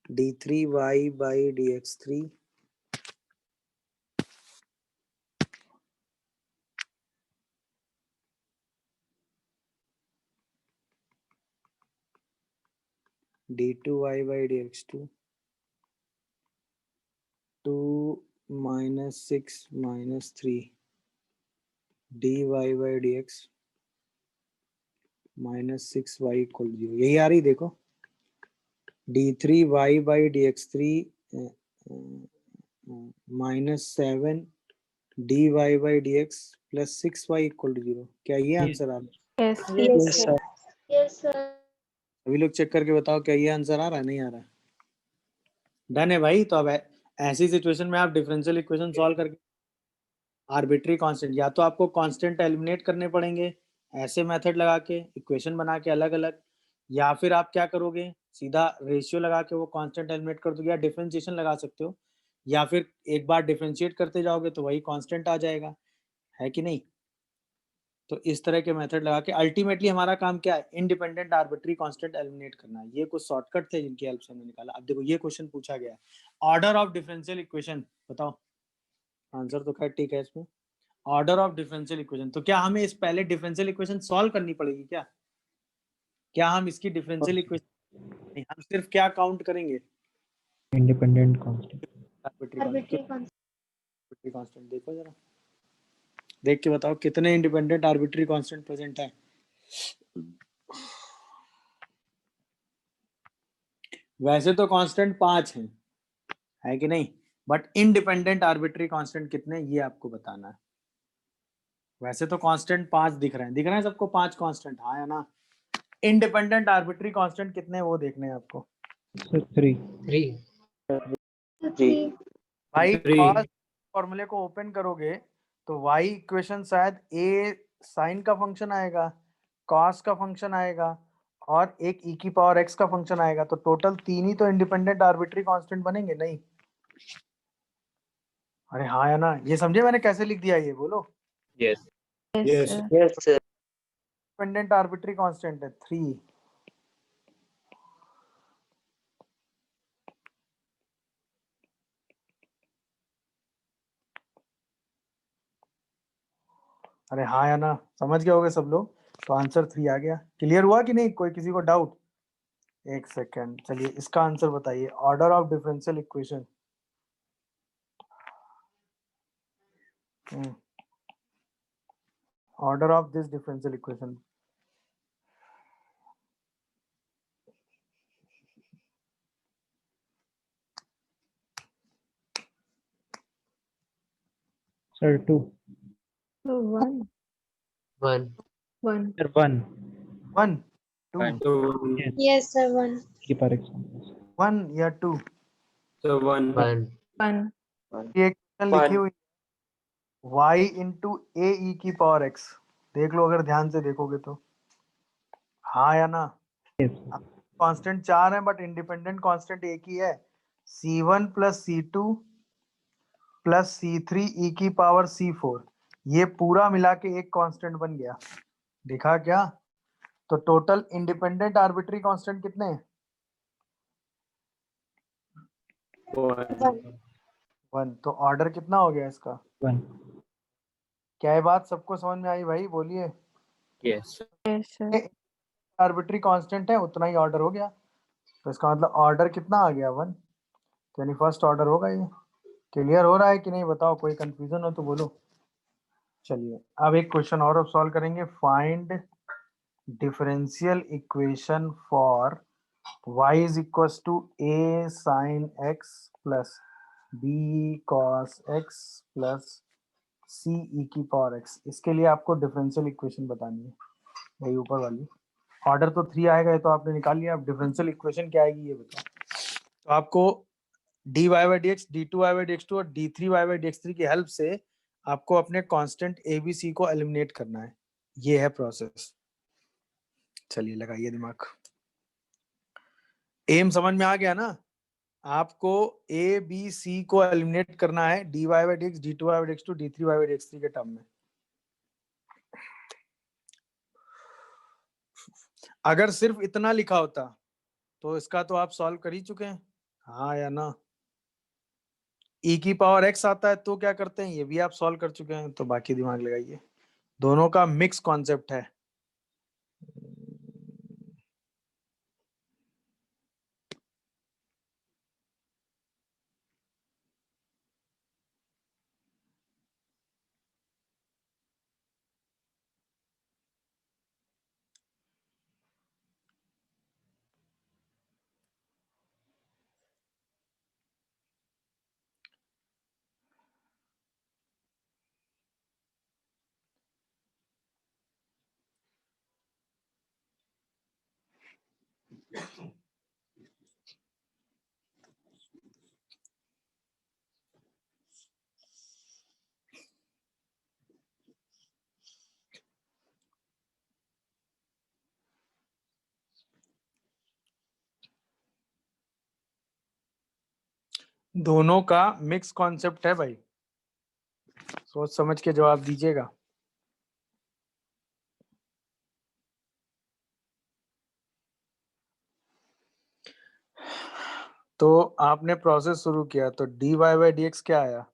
d3y/dx3 d2y/dx2 2 -6 -3 dy/dx -6y equal 0। यही आ रही, देखो d3y/dx3 -7 dy/dx plus 6y equal to 0। क्या ये आंसर आ रहा है? Yes, yes, sir. Yes, sir. अभी लोग चेक करके बताओ क्या ये आंसर आ रहा है, नहीं आ रहा है? डन है भाई। तो अब ऐसी सिचुएशन में आप डिफरेंशियल इक्वेशन सॉल्व करके आर्बिट्री कांस्टेंट, या तो आपको कांस्टेंट एलिमिनेट करने पड़ेंगे ऐसे मेथड लगा के, इक्वेशन बना के अलग अलग, या फिर आप क्या करोगे, सीधा रेशियो लगा के वो कांस्टेंट एलिमिनेट कर दोगे, या डिफरेंशिएशन लगा सकते हो, या फिर एक बार डिफरेंशिएट करते जाओगे तो वही कांस्टेंट आ जाएगा, है कि नहीं? तो इस तरह के मेथड लगा के अल्टीमेटली हमारा काम क्या है, इंडिपेंडेंट आर्बिट्री कांस्टेंट एलिमिनेट करना है। ये कुछ शॉर्टकट थे जिनकी हेल्प से हमने निकाला। अब देखो ये क्वेश्चन पूछा गया है, ऑर्डर ऑफ डिफरेंशियल इक्वेशन बताओ। आंसर तो खैर ठीक है इसमें, ऑर्डर ऑफ डिफरेंशियल इक्वेशन। तो क्या हमें इस पहले डिफरेंशियल इक्वेशन सॉल्व करनी पड़ेगी क्या? क्या हम इसकी डिफरेंशियल इक्वेशन, हम सिर्फ क्या काउंट करेंगे? Independent constant. Arbitrary constant. Arbitrary constant. देखो जरा, देख के बताओ कितने इंडिपेंडेंट आर्बिट्री कांस्टेंट प्रेजेंट है। वैसे तो कांस्टेंट 5 है कि नहीं, बट इंडिपेंडेंट आर्बिट्री कांस्टेंट कितने, ये आपको बताना है। वैसे तो कांस्टेंट 5 दिख रहे हैं सबको, 5 कांस्टेंट, हाँ या ना? इंडिपेंडेंट आर्बिट्री कांस्टेंट कितने वो देखने हैं आपको। So 3. 3. Three. भाई 3 cos फॉर्मूले को ओपन करोगे तो y इक्वेशन शायद a साइन का फंक्शन आएगा, cos का फंक्शन आएगा और एक e की पावर x का फंक्शन आएगा। तो टोटल 3 ही तो इंडिपेंडेंट आर्बिट्री कांस्टेंट बनेंगे, नहीं? अरे हाँ या ना? ये समझे मैंने कैसे लिख दिया, ये बोलो। Yes Yes, sir. Yes sir independent arbitrary constant है 3। अरे हाँ या ना? समझ गए होगे सब लोग। तो आंसर 3 आ गया। क्लियर हुआ कि नहीं? कोई किसी को डाउट? एक सेकेंड, चलिए इसका आंसर बताइए। Order of differential equation, order of this differential equation. Sir 2. So 1. 1. 1. Sir 1. 1 2 Yes. Yes, sir. 1. E power x minus. 1 या 2? तो 1 1. 1. ये इक्वेशन लिखी हुई y इंटू ए ई की पावर x। देख लो अगर ध्यान से देखोगे तो, हाँ या ना? Yes. कांस्टेंट 4 है बट इंडिपेंडेंट कांस्टेंट एक ही है, c1 plus c2 plus c3 ई की पावर c4। ये पूरा मिला के एक कांस्टेंट बन गया, दिखा क्या? तो टोटल इंडिपेंडेंट आर्बिट्री कांस्टेंट कितने हैं? 1। तो ऑर्डर कितना हो गया इसका? 1। क्या ये बात सबको समझ में आई भाई? बोलिए। Yes. Yes, sir. Arbitrary constant है उतना ही ऑर्डर हो गया, तो इसका मतलब ऑर्डर कितना आ गया? 1। तो यानी फर्स्ट ऑर्डर होगा ये। क्लियर हो रहा है कि नहीं बताओ? कोई कंफ्यूजन हो तो बोलो। चलिए अब एक क्वेश्चन और अब सॉल्व करेंगे। Find differential equation for y is equal to a sin x plus b cos x plus c e की पावर x। इसके लिए आपको डिफरेंशियल इक्वेशन बतानी है, यही ऊपर वाली। ऑर्डर तो 3 आएगा, ये तो आपने निकाल लिया। अब डिफरेंशियल इक्वेशन क्या आएगी ये बताओ। तो आपको dy by d x, d two y by d x two और d three y by d x three की हेल्प से आपको अपने कांस्टेंट ए बी सी को एलिमिनेट करना है। ये है प्रोसेस। चलिए लगाइए दिमाग। एम समझ में आ गया ना? आपको ए बी सी को एलिमिनेट करना है d y by d x, d two y by d x two, d three y by d x three के टर्म में। अगर सिर्फ इतना लिखा होता तो इसका तो आप सॉल्व कर ही चुके हैं, हाँ या ना? e की पावर x आता है तो क्या करते हैं, ये भी आप सॉल्व कर चुके हैं। तो बाकी दिमाग लगाइए, दोनों का मिक्स कॉन्सेप्ट है। दोनों का मिक्स कॉन्सेप्ट है भाई, सोच समझ के जवाब दीजिएगा। तो आपने प्रोसेस शुरू किया तो d y by d x क्या आया?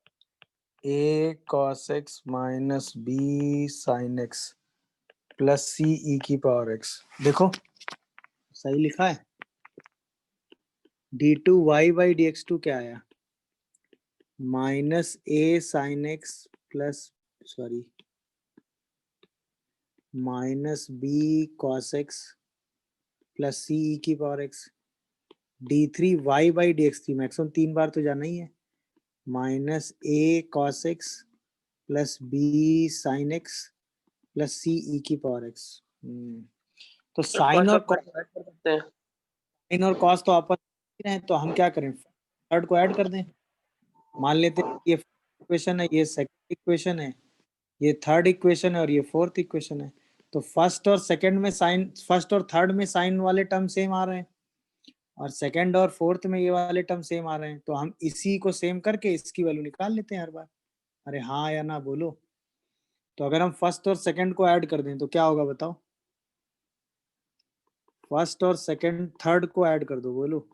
A cos x minus b sine x plus c e की पावर एक्स। देखो सही लिखा है। D two y by d x two क्या आया? Minus a sine x plus sorry minus b cos x plus c e की power x. D three y by d x three maximum 3 बार तो जाना ही है, minus a cos x plus b sine x plus c e की पावर एक्स। तो साइन और कर सकते हैं। साइन और कॉस तो आपस में हैं, तो हम क्या करें, थर्ड को ऐड कर दें। मान लेते हैं ये इक्वेशन है, ये सेकंड इक्वेशन है, ये थर्ड इक्वेशन है और ये फोर्थ इक्वेशन है। तो फर्स्ट और सेकंड में साइन, फर्स्ट और थर्ड में साइन वाले टर्म सेम आ रहे हैं और सेकंड और फोर्थ में ये वाले टर्म सेम आ रहे हैं, तो हम इसी को सेम करके इसकी वैल्यू निकाल लेते हैं हर बार। अरे हाँ या ना बोलो। तो अगर हम फर्स्ट और सेकंड को ऐड कर दें तो क्या होगा बताओ? फर्स्ट और सेकंड थर्ड को ऐड कर दो, बोलो।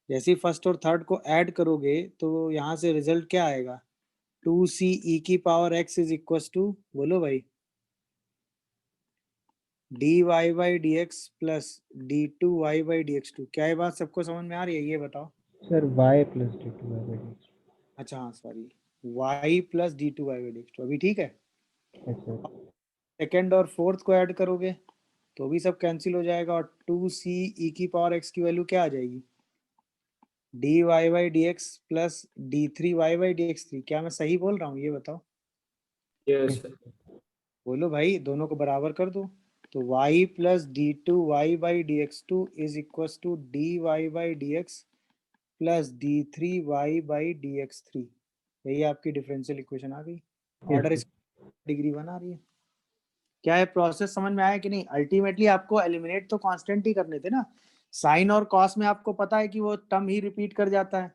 जैसे ही फर्स्ट और थर्ड को ऐड करोगे तो यहाँ से रिजल्ट क्या आएगा? 2c e की power x is equal to, बोलो भाई, d y by d x plus d two y by d x two. क्या ये बात सबको समझ में आ रही है? ये बताओ। Sir y plus d two y by d x. अच्छा हाँ sorry, y plus d two y by d x two. अभी ठीक है। Yes sir. सेकंड और फोर्थ को ऐड करोगे तो भी सब कैंसिल हो जाएगा और 2c e की पावर x की वैल्यू क्या आ जाएगी? D y by d x plus d three y by d x three. क्या मैं सही बोल रहा हूँ ये बताओ? Yes. बोलो भाई, दोनों को बराबर कर दो। तो y plus d two y by d x two is equal to d y by d x plus d three y by d x three. यही आपकी डिफरेंशियल इक्वेशन आ गई। ऑर्डर Yes, डिग्री 1 आ रही है। क्या है प्रोसेस समझ में आया कि नहीं? अल्टीमेटली आपको एलिमिनेट तो कांस्टेंट ही करने थे ना। साइन और कॉस में आपको पता है कि वो टर्म ही रिपीट कर जाता है,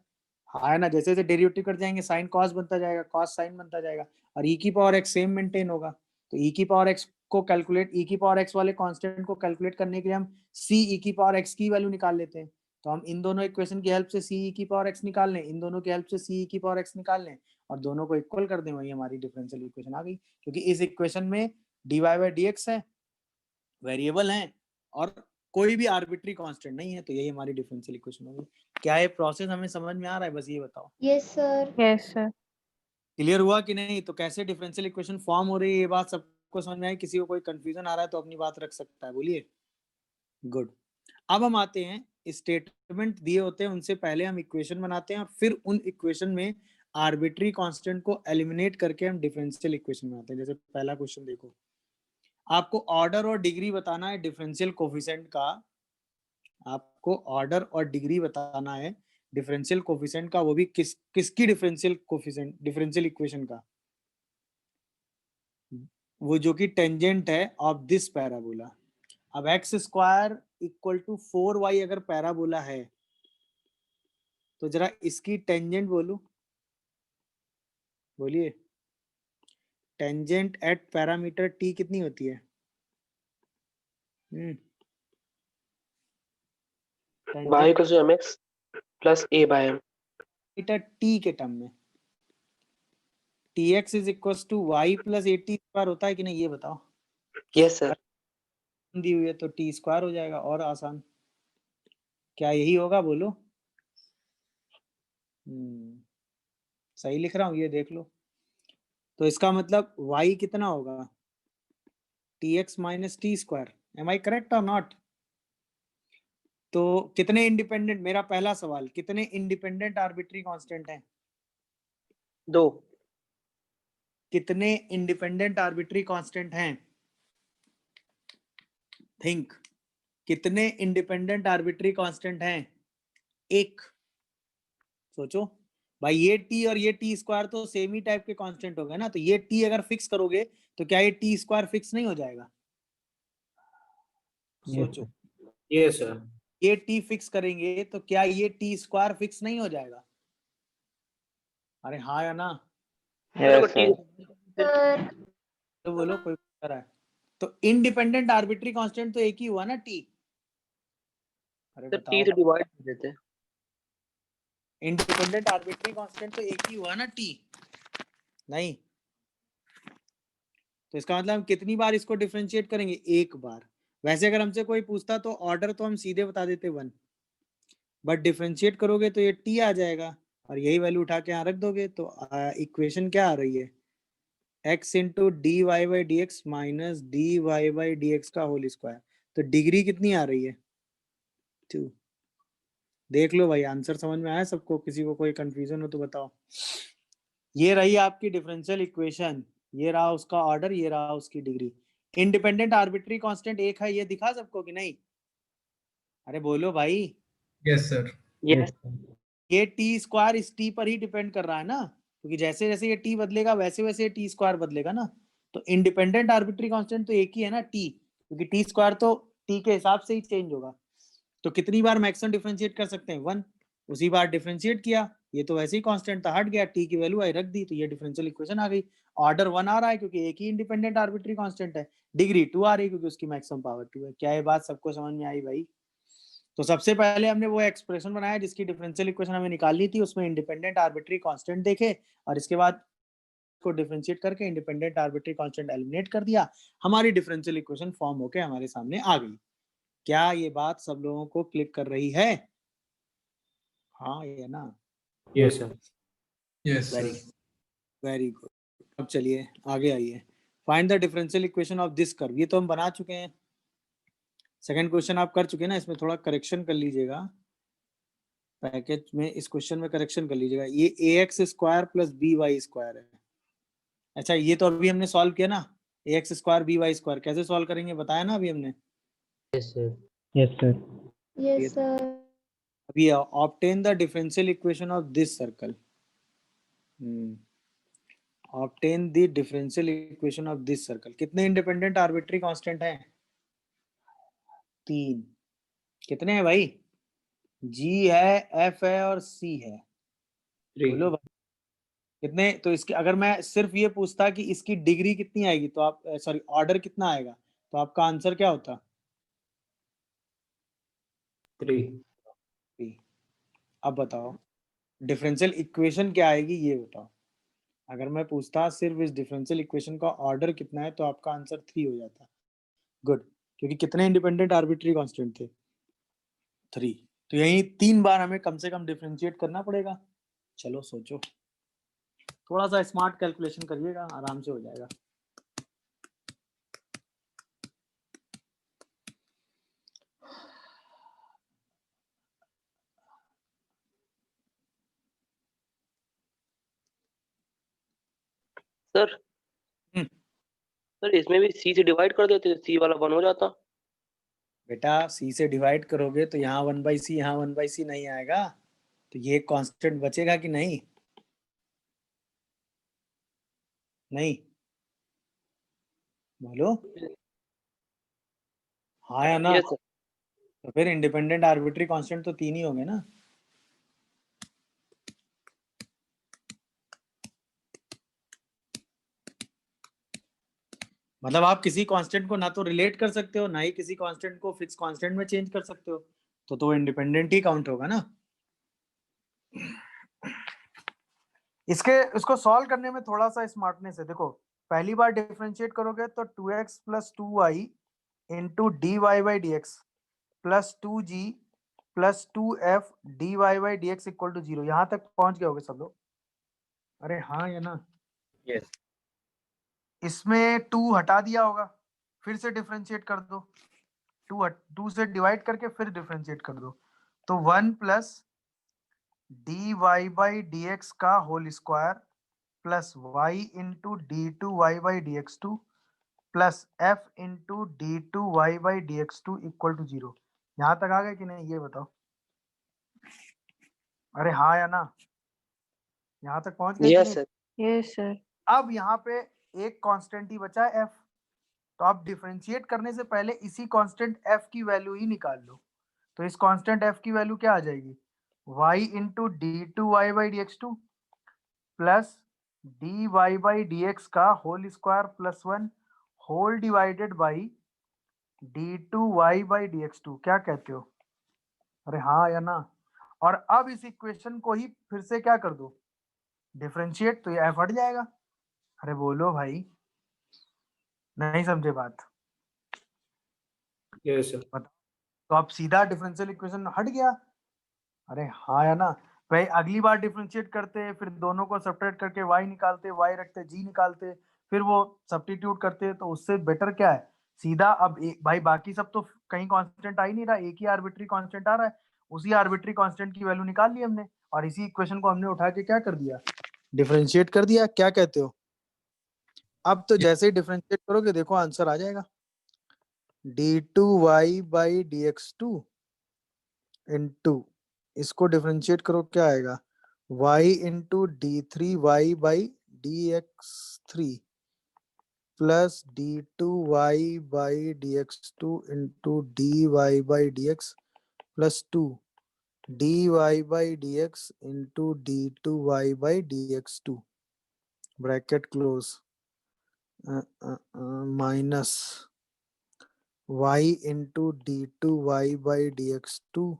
हाँ ना? जैसे जैसे डेरिवेटिव कर जाएंगे साइन कॉस बनता जाएगा, कॉस साइन बनता जाएगा और ई की पावर एक्स सेम मेंटेन होगा। तो ई की पावर एक्स को कैलकुलेट e की पावर x वाले कांस्टेंट को कैलकुलेट करने के लिए हम c e की पावर x की वैल्यू निकाल लेते हैं। तो हम इन दोनों इक्वेशन की हेल्प से c e की पावर x निकाल लें, इन दोनों की हेल्प से c e की पावर x निकाल लें और दोनों को इक्वल कर दें, वही हमारी डिफरेंशियल इक्वेशन आ गई। क्योंकि इस इक्वेशन में dy बाई dx है, वेरिएबल है और कोई भी आर्बिट्री कांस्टेंट नहीं है, तो यही हमारी डिफरेंशियल इक्वेशन होगी। क्या ये प्रोसेस हमें समझ में आ रहा है? बस ये बताओ। Yes, sir. Yes, sir. Clear हुआ कि नहीं? तो कैसे डिफरेंशियल इक्वेशन फॉर्म हो रही है, ये बात सबको समझ में आई? किसी को कोई कंफ्यूजन आ रहा है तो अपनी बात रख सकता है, बोलिए। गुड। अब हम आते हैं, स्टेटमेंट दिए होते हैं उनसे पहले हम इक्वेशन बनाते हैं और फिर उन इक्वेशन में आर्बिट्री कांस्टेंट को एलिमिनेट करके हम डिफरेंशियल इक्वेशन बनाते हैं। जैसे पहला क्वेश्चन देखो, आपको ऑर्डर और डिग्री बताना है डिफरेंशियल कोफिशिएंट का, आपको ऑर्डर और डिग्री बताना है डिफरेंशियल कोफिशिएंट का, वो भी किसकी डिफरेंशियल कोफिशिएंट, डिफरेंशियल इक्वेशन का, वो जो कि टेंजेंट है ऑफ दिस पैराबोला। अब x square equal to 4y अगर पैराबोला है तो जरा इसकी टेंजेंट बोलो, बोलिए। टेंजेंट एट पैरामीटर t कितनी होती है? y equals to mx plus a by m। t के टर्म में tx is equal to y plus at square होता है कि नहीं, ये बताओ। Yes sir. दी हुई है तो t स्क्वायर हो जाएगा, और आसान। क्या यही होगा? बोलो। सही लिख रहा हूँ, ये देख लो। तो इसका मतलब y कितना होगा? tx minus t square. Am I correct और नॉट? तो कितने इंडिपेंडेंट, मेरा पहला सवाल, कितने इंडिपेंडेंट आर्बिट्री कांस्टेंट हैं? 2। कितने इंडिपेंडेंट आर्बिट्री कांस्टेंट हैं? थिंक, कितने इंडिपेंडेंट आर्बिट्री कांस्टेंट हैं? एक। सोचो भाई, ये t और ये टी स्क्वायर तो सेम ही टाइप के कांस्टेंट हो गए ना, तो ये t अगर फिक्स करोगे तो क्या ये टी स्क्वायर फिक्स नहीं हो जाएगा? सोचो, Yes, sir. ये t फिक्स करेंगे तो क्या ये टी स्क्वायर फिक्स नहीं हो जाएगा? अरे हाँ या ना? Yes sir. Sir. तो बोलो, कोई पूछ रहा है? तो इंडिपेंडेंट आर्बिट्री कांस्टेंट तो एक ही हुआ ना, t। अरे सर t बताओ, से डिवाइड कर देते हैं। इंडिपेंडेंट आर्बिट्री कांस्टेंट तो एक ही हुआ ना, t। नहीं, तो इसका मतलब हम कितनी बार इसको डिफरेंशिएट करेंगे? एक बार। वैसे अगर हमसे कोई पूछता तो ऑर्डर तो हम सीधे बता देते 1, बट डिफरेंशिएट करोगे तो ये t आ जाएगा और यही वैल्यू उठा के यहाँ रख दोगे, तो इक्वेशन क्या आ रही है? x into d y by d x minus d y by d x का होल स्क्वायर। तो डिग्री कितनी आ रही है? 2। देख लो भाई, आंसर समझ में आया सबको? किसी को कोई कंफ्यूजन हो तो बताओ। ये रही आपकी डिफरेंशियल इक्वेशन, ये रहा उसका ऑर्डर, ये रहा उसकी डिग्री। इंडिपेंडेंट आर्बिट्री कांस्टेंट एक है, ये दिखा सबको कि नहीं? अरे बोलो भाई। Yes, sir. यस। ये टी स्क्वायर इस टी पर ही डिपेंड कर रहा है ना, क्योंकि जैसे जैसे ये टी बदलेगा वैसे वैसे ये टी स्क्वायर बदलेगा ना। तो इंडिपेंडेंट आर्बिट्री कांस्टेंट तो एक ही है ना, टी, क्योंकि टी स्क्वायर तो टी के हिसाब से ही चेंज होगा। तो कितनी बार मैक्सिमम डिफरेंशिएट कर सकते हैं? 1। उसी बार डिफरेंशिएट किया, ये तो वैसे ही कांस्टेंट था, हट गया, टी की वैल्यू आई रख दी, तो ये डिफरेंशियल इक्वेशन आ गई। ऑर्डर 1 आ रहा है क्योंकि एक ही इंडिपेंडेंट आर्बिट्री कांस्टेंट है। डिग्री 2 आ रही है क्योंकि उसकी मैक्सिमम पावर 2 है। क्या ये बात सबको समझ में आई भाई? तो सबसे पहले हमने वो एक्सप्रेशन बनाया जिसकी डिफरेंशियल इक्वेशन हमें निकालनी थी, उसमें इंडिपेंडेंट आर्बिट्री कांस्टेंट देखे और इसके बाद को डिफरेंशिएट करके इंडिपेंडेंट आर्बिट्री कांस्टेंट एलिमिनेट कर दिया, हमारी डिफरेंशियल इक्वेशन फॉर्म होके हमारे सामने आ गई। क्या ये बात सब लोगों को क्लिक कर रही है? हाँ या ना? Yes, sir. Yes, very sir. Very good. अब चलिए आगे आइए। Find the differential equation of this curve. ये तो हम बना चुके हैं, सेकंड क्वेश्चन आप कर चुके हैं ना, इसमें थोड़ा करेक्शन कर लीजिएगा, पैकेज में इस क्वेश्चन में करेक्शन कर लीजिएगा। ये a x square plus b y square है। अच्छा, ये तो अभी हमने सॉल्व किया ना, a x square b y square. कैसे सॉल्व करेंगे बताया ना अभी हमने? Yes, sir. Yes, sir. Yes, sir. अभी obtain the differential equation of this circle. Obtain the differential equation of this circle. कितने इंडिपेंडेंट आर्बिट्री कांस्टेंट हैं? 3। कितने हैं भाई? जी है, एफ है और सी है। 3. बोलो भाई। कितने, तो इसके अगर मैं सिर्फ ये पूछता कि इसकी डिग्री कितनी आएगी तो आप सॉरी ऑर्डर कितना आएगा तो आपका आंसर क्या होता? 3. 3। अब बताओ डिफरेंशियल इक्वेशन क्या आएगी ये बताओ। अगर मैं पूछता सिर्फ इस डिफरेंशियल इक्वेशन का ऑर्डर कितना है तो आपका आंसर 3 हो जाता। गुड, क्योंकि कितने इंडिपेंडेंट आर्बिट्री कांस्टेंट थे? 3। तो यही 3 बार हमें कम से कम डिफरेंशिएट करना पड़ेगा। चलो सोचो, थोड़ा सा स्मार्ट कैलकुलेशन करिएगा, आराम से हो जाएगा। सर हम्म। सर इसमें भी सी से डिवाइड कर देते, सी वाला 1 हो जाता। बेटा सी से डिवाइड करोगे तो यहाँ 1/c, यहाँ 1/c नहीं आएगा, तो ये कांस्टेंट बचेगा कि नहीं? नहीं बोलो हाँ या ना? Yes sir. तो फिर इंडिपेंडेंट आर्बिट्री कांस्टेंट तो 3 ही होंगे ना। मतलब आप किसी कांस्टेंट को ना तो रिलेट कर सकते हो ना ही किसी कांस्टेंट को फिक्स कांस्टेंट में चेंज कर सकते हो, तो इंडिपेंडेंट ही काउंट होगा ना। इसको सॉल्व करने में थोड़ा सा स्मार्टनेस है। देखो पहली बार डिफरेंशिएट करोगे तो 2x + 2y into d y by d x plus 2g plus 2f d y by d x equal to 0। यहाँ तक पहुंच गए होगे सब लोग? अरे हाँ या ना? Yes. इसमें 2 हटा दिया होगा, फिर से डिफरेंशिएट कर दो, 2 से डिवाइड करके फिर डिफरेंशिएट कर दो, तो 1 plus d y by d x का whole square plus y into d two y by d x two plus f into d two y by d x two equal to 0। यहाँ तक आ गए कि नहीं ये बताओ? अरे हाँ या ना? यहाँ तक पहुंच गए कि यस नहीं? सर। Yes sir. अब यहाँ पे एक कांस्टेंट ही बचा है f, तो आप डिफरेंशिएट करने से पहले इसी कांस्टेंट f की वैल्यू ही निकाल लो। तो इस कांस्टेंट f की वैल्यू क्या आ जाएगी? y into d two y by d x two plus d y by d x का whole square plus 1 whole divided by d two y by d x two. क्या कहते हो? अरे हाँ या ना? और अब इस इक्वेशन को ही फिर से क्या कर दो, डिफरेंशिएट, तो ये f हट जाएगा। अरे बोलो भाई, नहीं समझे बात? Yes sir. तो अब सीधा डिफरेंशियल इक्वेशन हट गया। अरे हाँ या ना? भाई अगली बार डिफरेंशिएट करते, फिर दोनों को सब्ट्रैक्ट करके y निकालते, y रखते, g निकालते, फिर वो सब्स्टिट्यूट करते, तो उससे बेटर क्या है, सीधा अब भाई बाकी सब तो कहीं कांस्टेंट आ ही नहीं रहा, एक ही आर्बिट्री कांस्टेंट आ रहा है, उसी आर्बिट्री कांस्टेंट की वैल्यू निकाल ली हमने और इसी इक्वेशन को हमने उठा के क्या कर दिया, डिफरेंशिएट कर दिया। क्या कहते हो? अब तो जैसे ही डिफरेंशिएट करोगे देखो आंसर आ जाएगा, d2y by d x two into, इसको डिफरेंशिएट करो क्या आएगा, y into d three y by d x three plus d two y by d x two into d y by d x plus 2 d y by d x into d two y by d x two bracket close minus y into d two y by d x two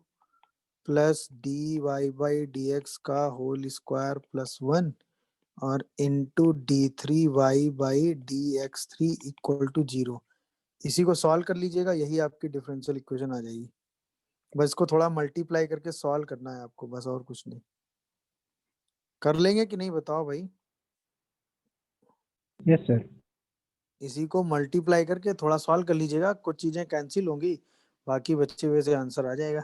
plus d y by d x का होल स्क्वायर प्लस 1 और into d three y by d x three equal to 0। इसी को सॉल्व कर लीजिएगा, यही आपकी डिफरेंशियल इक्वेशन आ जाएगी। बस इसको थोड़ा मल्टीप्लाई करके सॉल्व करना है आपको, बस और कुछ नहीं। कर लेंगे कि नहीं बताओ भाई? Yes sir. इसी को मल्टीप्लाई करके थोड़ा सॉल्व कर लीजिएगा, कुछ चीजें कैंसिल होंगी, बाकी बच्चे वैसे आंसर आ जाएगा।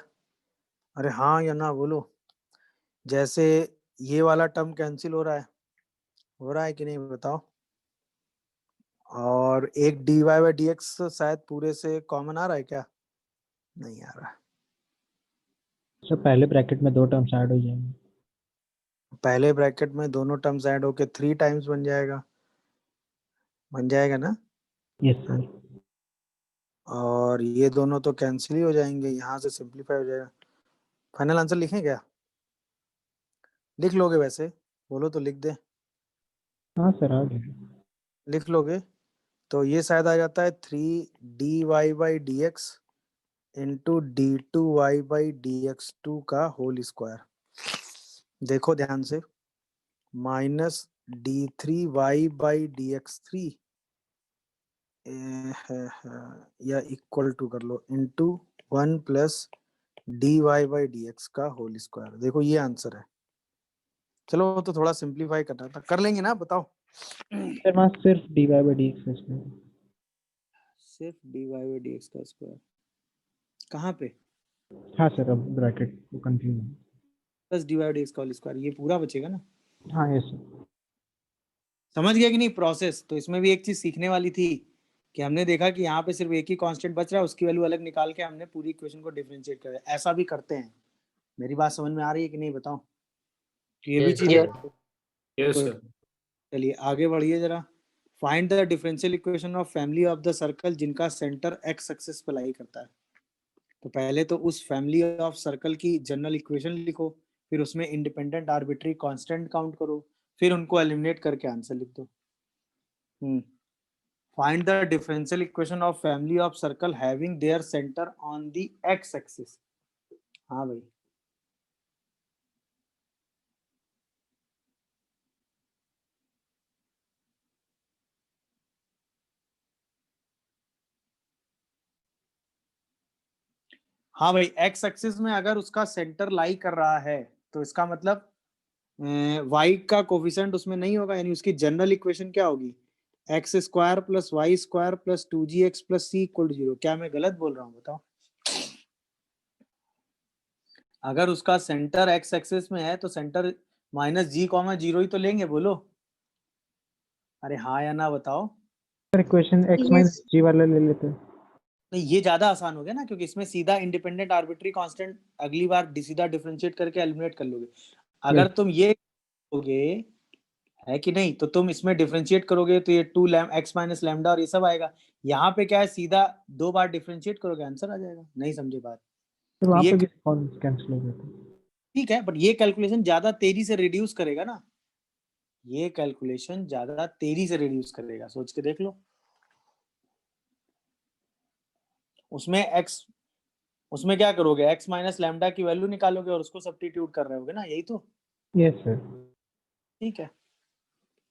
अरे हाँ या ना बोलो? जैसे ये वाला टर्म कैंसिल हो रहा है कि नहीं बताओ? और एक d y by d x शायद पूरे से कॉमन आ रहा है क्या? नहीं आ रहा है। सर पहले ब्रैकेट में 2 टर्म्स ऐड हो जाएंगे। पहले ब्रैकेट में दोनों टर्म्स ऐड होके 3 टाइम्स बन जाएगा ना? Yes sir. और ये दोनों तो कैंसिल ही हो जाएंगे, यहाँ से सिंप्लीफाई हो जाएगा। फाइनल आंसर लिखें क्या? लिख लोगे वैसे? बोलो तो लिख दे। हाँ सर आ गया। लिख लोगे तो ये शायद आ जाता है 3 dy/dx इंटू d2y/dx2 का होल स्क्वायर। देखो ध्यान से, माइनस d3y/dx3 या इक्वल टू कर लो इंटू 1 प्लस dy/dx का होल स्क्वायर। देखो ये आंसर है। चलो तो थोड़ा सिंप्लीफाई करना था, कर लेंगे ना, बताओ। सर वहाँ सिर्फ dy/dx है इसमें। सिर्फ dy/dx का स्क्वायर कहाँ पे? हाँ सर अब ब्रैकेट कंफ्यूज है। प्लस dy/dx का होल स्क्वायर, ये पूरा बचेगा ना। हाँ यस सर। समझ गया कि नहीं प्रोसेस? तो इसमें भी एक चीज सीखने वाली थी कि हमने देखा कि यहाँ पे सिर्फ एक ही कांस्टेंट बच रहा है, उसकी वैल्यू अलग निकाल के हमने पूरी इक्वेशन को डिफरेंशिएट कर दिया। ऐसा भी करते हैं। मेरी बात समझ में आ रही है कि नहीं, बताओ। तो ये भी Yes, चीज sir. है। Yes, तो sir. चलिए आगे बढ़िए जरा। Find the differential equation of family of the circle जिनका सेंटर एक्स एक्सिस पे लाई करता है। तो पहले तो उस फैमिली ऑफ सर्कल की जनरल इक्वेशन लिखो, फिर उसमें इंडिपेंडेंट आर्बिट्री कांस्टेंट काउंट करो, फिर उनको एलिमिनेट करके आंसर लिख दो। Find the differential equation of family of circle having their center on the x axis। हाँ भाई, हाँ भाई, एक्स एक्सिस में अगर उसका सेंटर लाई कर रहा है तो इसका मतलब y का कोफिशिएंट उसमें नहीं होगा, यानी उसकी जनरल इक्वेशन क्या होगी? X square plus y square plus 2gx plus c equal to 0। क्या मैं गलत बोल रहा हूँ, बताओ। अगर उसका सेंटर एक्स एक्सिस में है तो सेंटर माइनस जी कॉमा जीरो ही तो लेंगे, बोलो। अरे हाँ या ना बताओ। Sir equation x Yes. - g वाला ले लेते हैं। नहीं, ये ज्यादा आसान हो गया ना, क्योंकि इसमें सीधा इंडिपेंडेंट आर्बिट्री कांस्टेंट अगली बार सीधा डिफरेंशिएट करके एलिमिनेट कर लोगे। अगर Yes. तुम ये करोगे, है कि नहीं, तो तुम इसमें डिफरेंशिएट करोगे तो ये 2 लैम एक्स माइनस लैम्डा और ये सब आएगा। यहाँ पे क्या है, सीधा 2 बार डिफरेंशिएट करोगे आंसर आ जाएगा। नहीं समझे बात? तो तो वहाँ ये पे भी कौन कैंसिल हो जाता है। ठीक है, बट ये कैलकुलेशन ज्यादा तेजी से रिड्यूस करेगा ना। ये कैलकुलेशन ज्यादा तेजी से रिड्यूस करेगा, सोच के देख लो। उसमें एक्स, उसमें क्या करोगे, एक्स माइनस लैम्डा की वैल्यू निकालोगे और उसको सब्स्टिट्यूट कर रहे होगे ना, यही तो। Yes sir. ठीक है,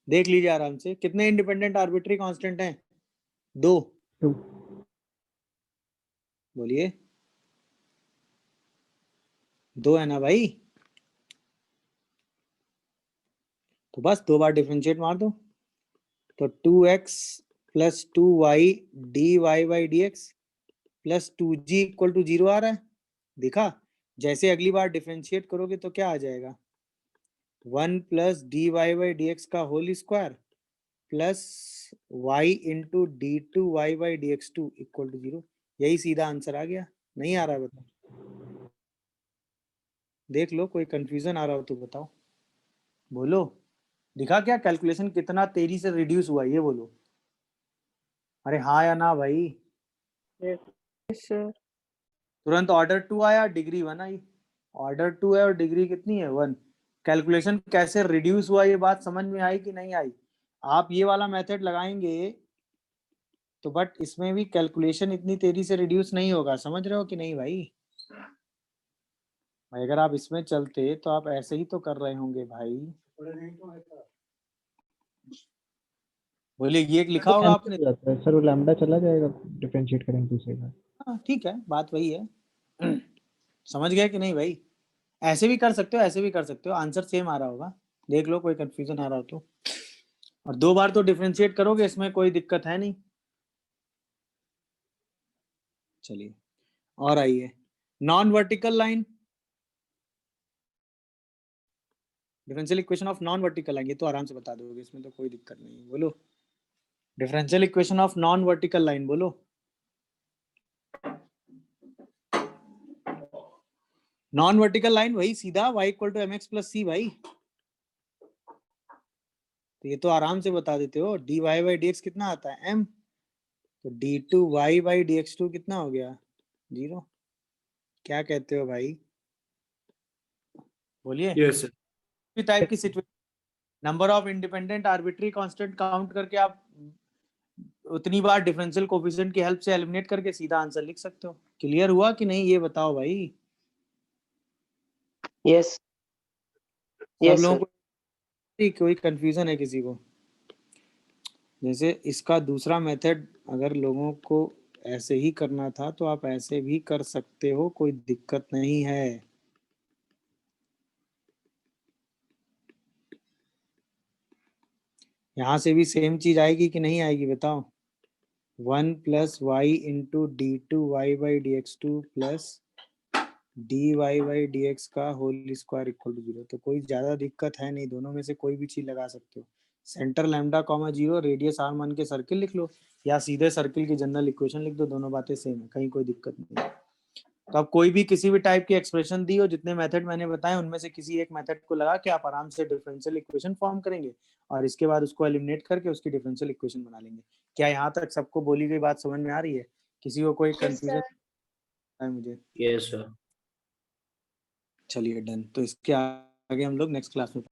देख लीजिए आराम से। कितने इंडिपेंडेंट आर्बिट्री कांस्टेंट हैं? 2। 2। बोलिए, 2 है ना भाई? तो बस 2 बार डिफरेंशिएट मार दो, तो 2x plus 2y dy/dx plus 2g equal to 0 आ रहा है। देखा, जैसे अगली बार डिफरेंशिएट करोगे तो क्या आ जाएगा? 1 प्लस dy/dx का whole square plus y into d2y/dx2 equal to 0। यही सीधा आंसर आ गया। नहीं आ रहा है, बताओ। देख लो, कोई कंफ्यूजन आ रहा हो तो बताओ, बोलो। दिखा क्या कैलकुलेशन कितना तेजी से रिड्यूस हुआ, ये बोलो। अरे हाँ या ना भाई? Yes, sir. तुरंत ऑर्डर 2 आया, डिग्री 1 आई। ऑर्डर 2 है और डिग्री कितनी है? 1। कैलकुलेशन कैसे रिड्यूस हुआ, ये बात समझ में आई कि नहीं आई? आप ये वाला मेथड लगाएंगे तो, बट इसमें भी कैलकुलेशन इतनी तेजी से रिड्यूस नहीं होगा, समझ रहे हो कि नहीं भाई? भाई अगर आप इसमें चलते तो आप ऐसे ही तो कर रहे होंगे भाई। बोलिए, ये लिखा तो होगा कैंसिल आपने। हो जाता है सर, वो लैम्डा चला जाएगा डिफरेंशिएट करेंगे दूसरे बार। हाँ ठीक है, बात वही है। समझ गए कि नहीं भाई? ऐसे भी कर सकते हो, ऐसे भी कर सकते हो, आंसर सेम आ रहा होगा। देख लो, कोई कंफ्यूजन आ रहा हो तो। और 2 बार तो डिफरेंशिएट करोगे, इसमें कोई दिक्कत है नहीं। चलिए और आइए, non vertical line, differential equation of non vertical line. ये तो आराम से बता दोगे, इसमें तो कोई दिक्कत नहीं है। बोलो, differential equation of non vertical line बोलो। नॉन वर्टिकल लाइन वही सीधा y equal to mx plus c भाई। तो ये तो आराम से बता देते हो, dy/dx कितना आता है? m। तो d2y/dx2 कितना हो गया? 0। क्या कहते हो भाई? बोलिए। Yes, sir. टाइप की situation number of independent arbitrary constant count करके आप उतनी बार डिफरेंशियल कोफिशिएंट की हेल्प से एलिमिनेट करके सीधा आंसर लिख सकते हो। क्लियर हुआ कि नहीं ये बताओ भाई। यस सब यस लोगों सर। को कोई कंफ्यूजन है किसी को? जैसे इसका दूसरा मेथड अगर लोगों को ऐसे ही करना था तो आप ऐसे भी कर सकते हो, कोई दिक्कत नहीं है। यहाँ से भी सेम चीज आएगी कि नहीं आएगी बताओ। 1 plus y into d two y by d x two plus d y by d x का होल स्क्वायर इक्वल टू 0। तो कोई ज्यादा दिक्कत है नहीं, दोनों में से कोई भी चीज लगा सकते हो। Centre lambda comma 0, radius r मान के सर्किल लिख लो या सीधे सर्किल की जनरल इक्वेशन लिख दो, दोनों बातें सेम है, कहीं कोई दिक्कत नहीं है। तो अब कोई भी किसी भी टाइप की एक्सप्रेशन दी हो, जितने मेथड मैंने बताए उनमें से किसी एक मेथड को लगा के आप आराम से डिफरेंशियल इक्वेशन फॉर्म करेंगे और इसके बाद उसको एलिमिनेट करके उसकी डिफरेंशियल इक्वेशन बना लेंगे। क्या यहाँ तक सबको बोली गई बात समझ में आ रही है? किसी को कोई Yes, कंफ्यूजन sir. है मुझे? Yes, sir. चलिए डन। तो इसके आगे हम लोग नेक्स्ट क्लास में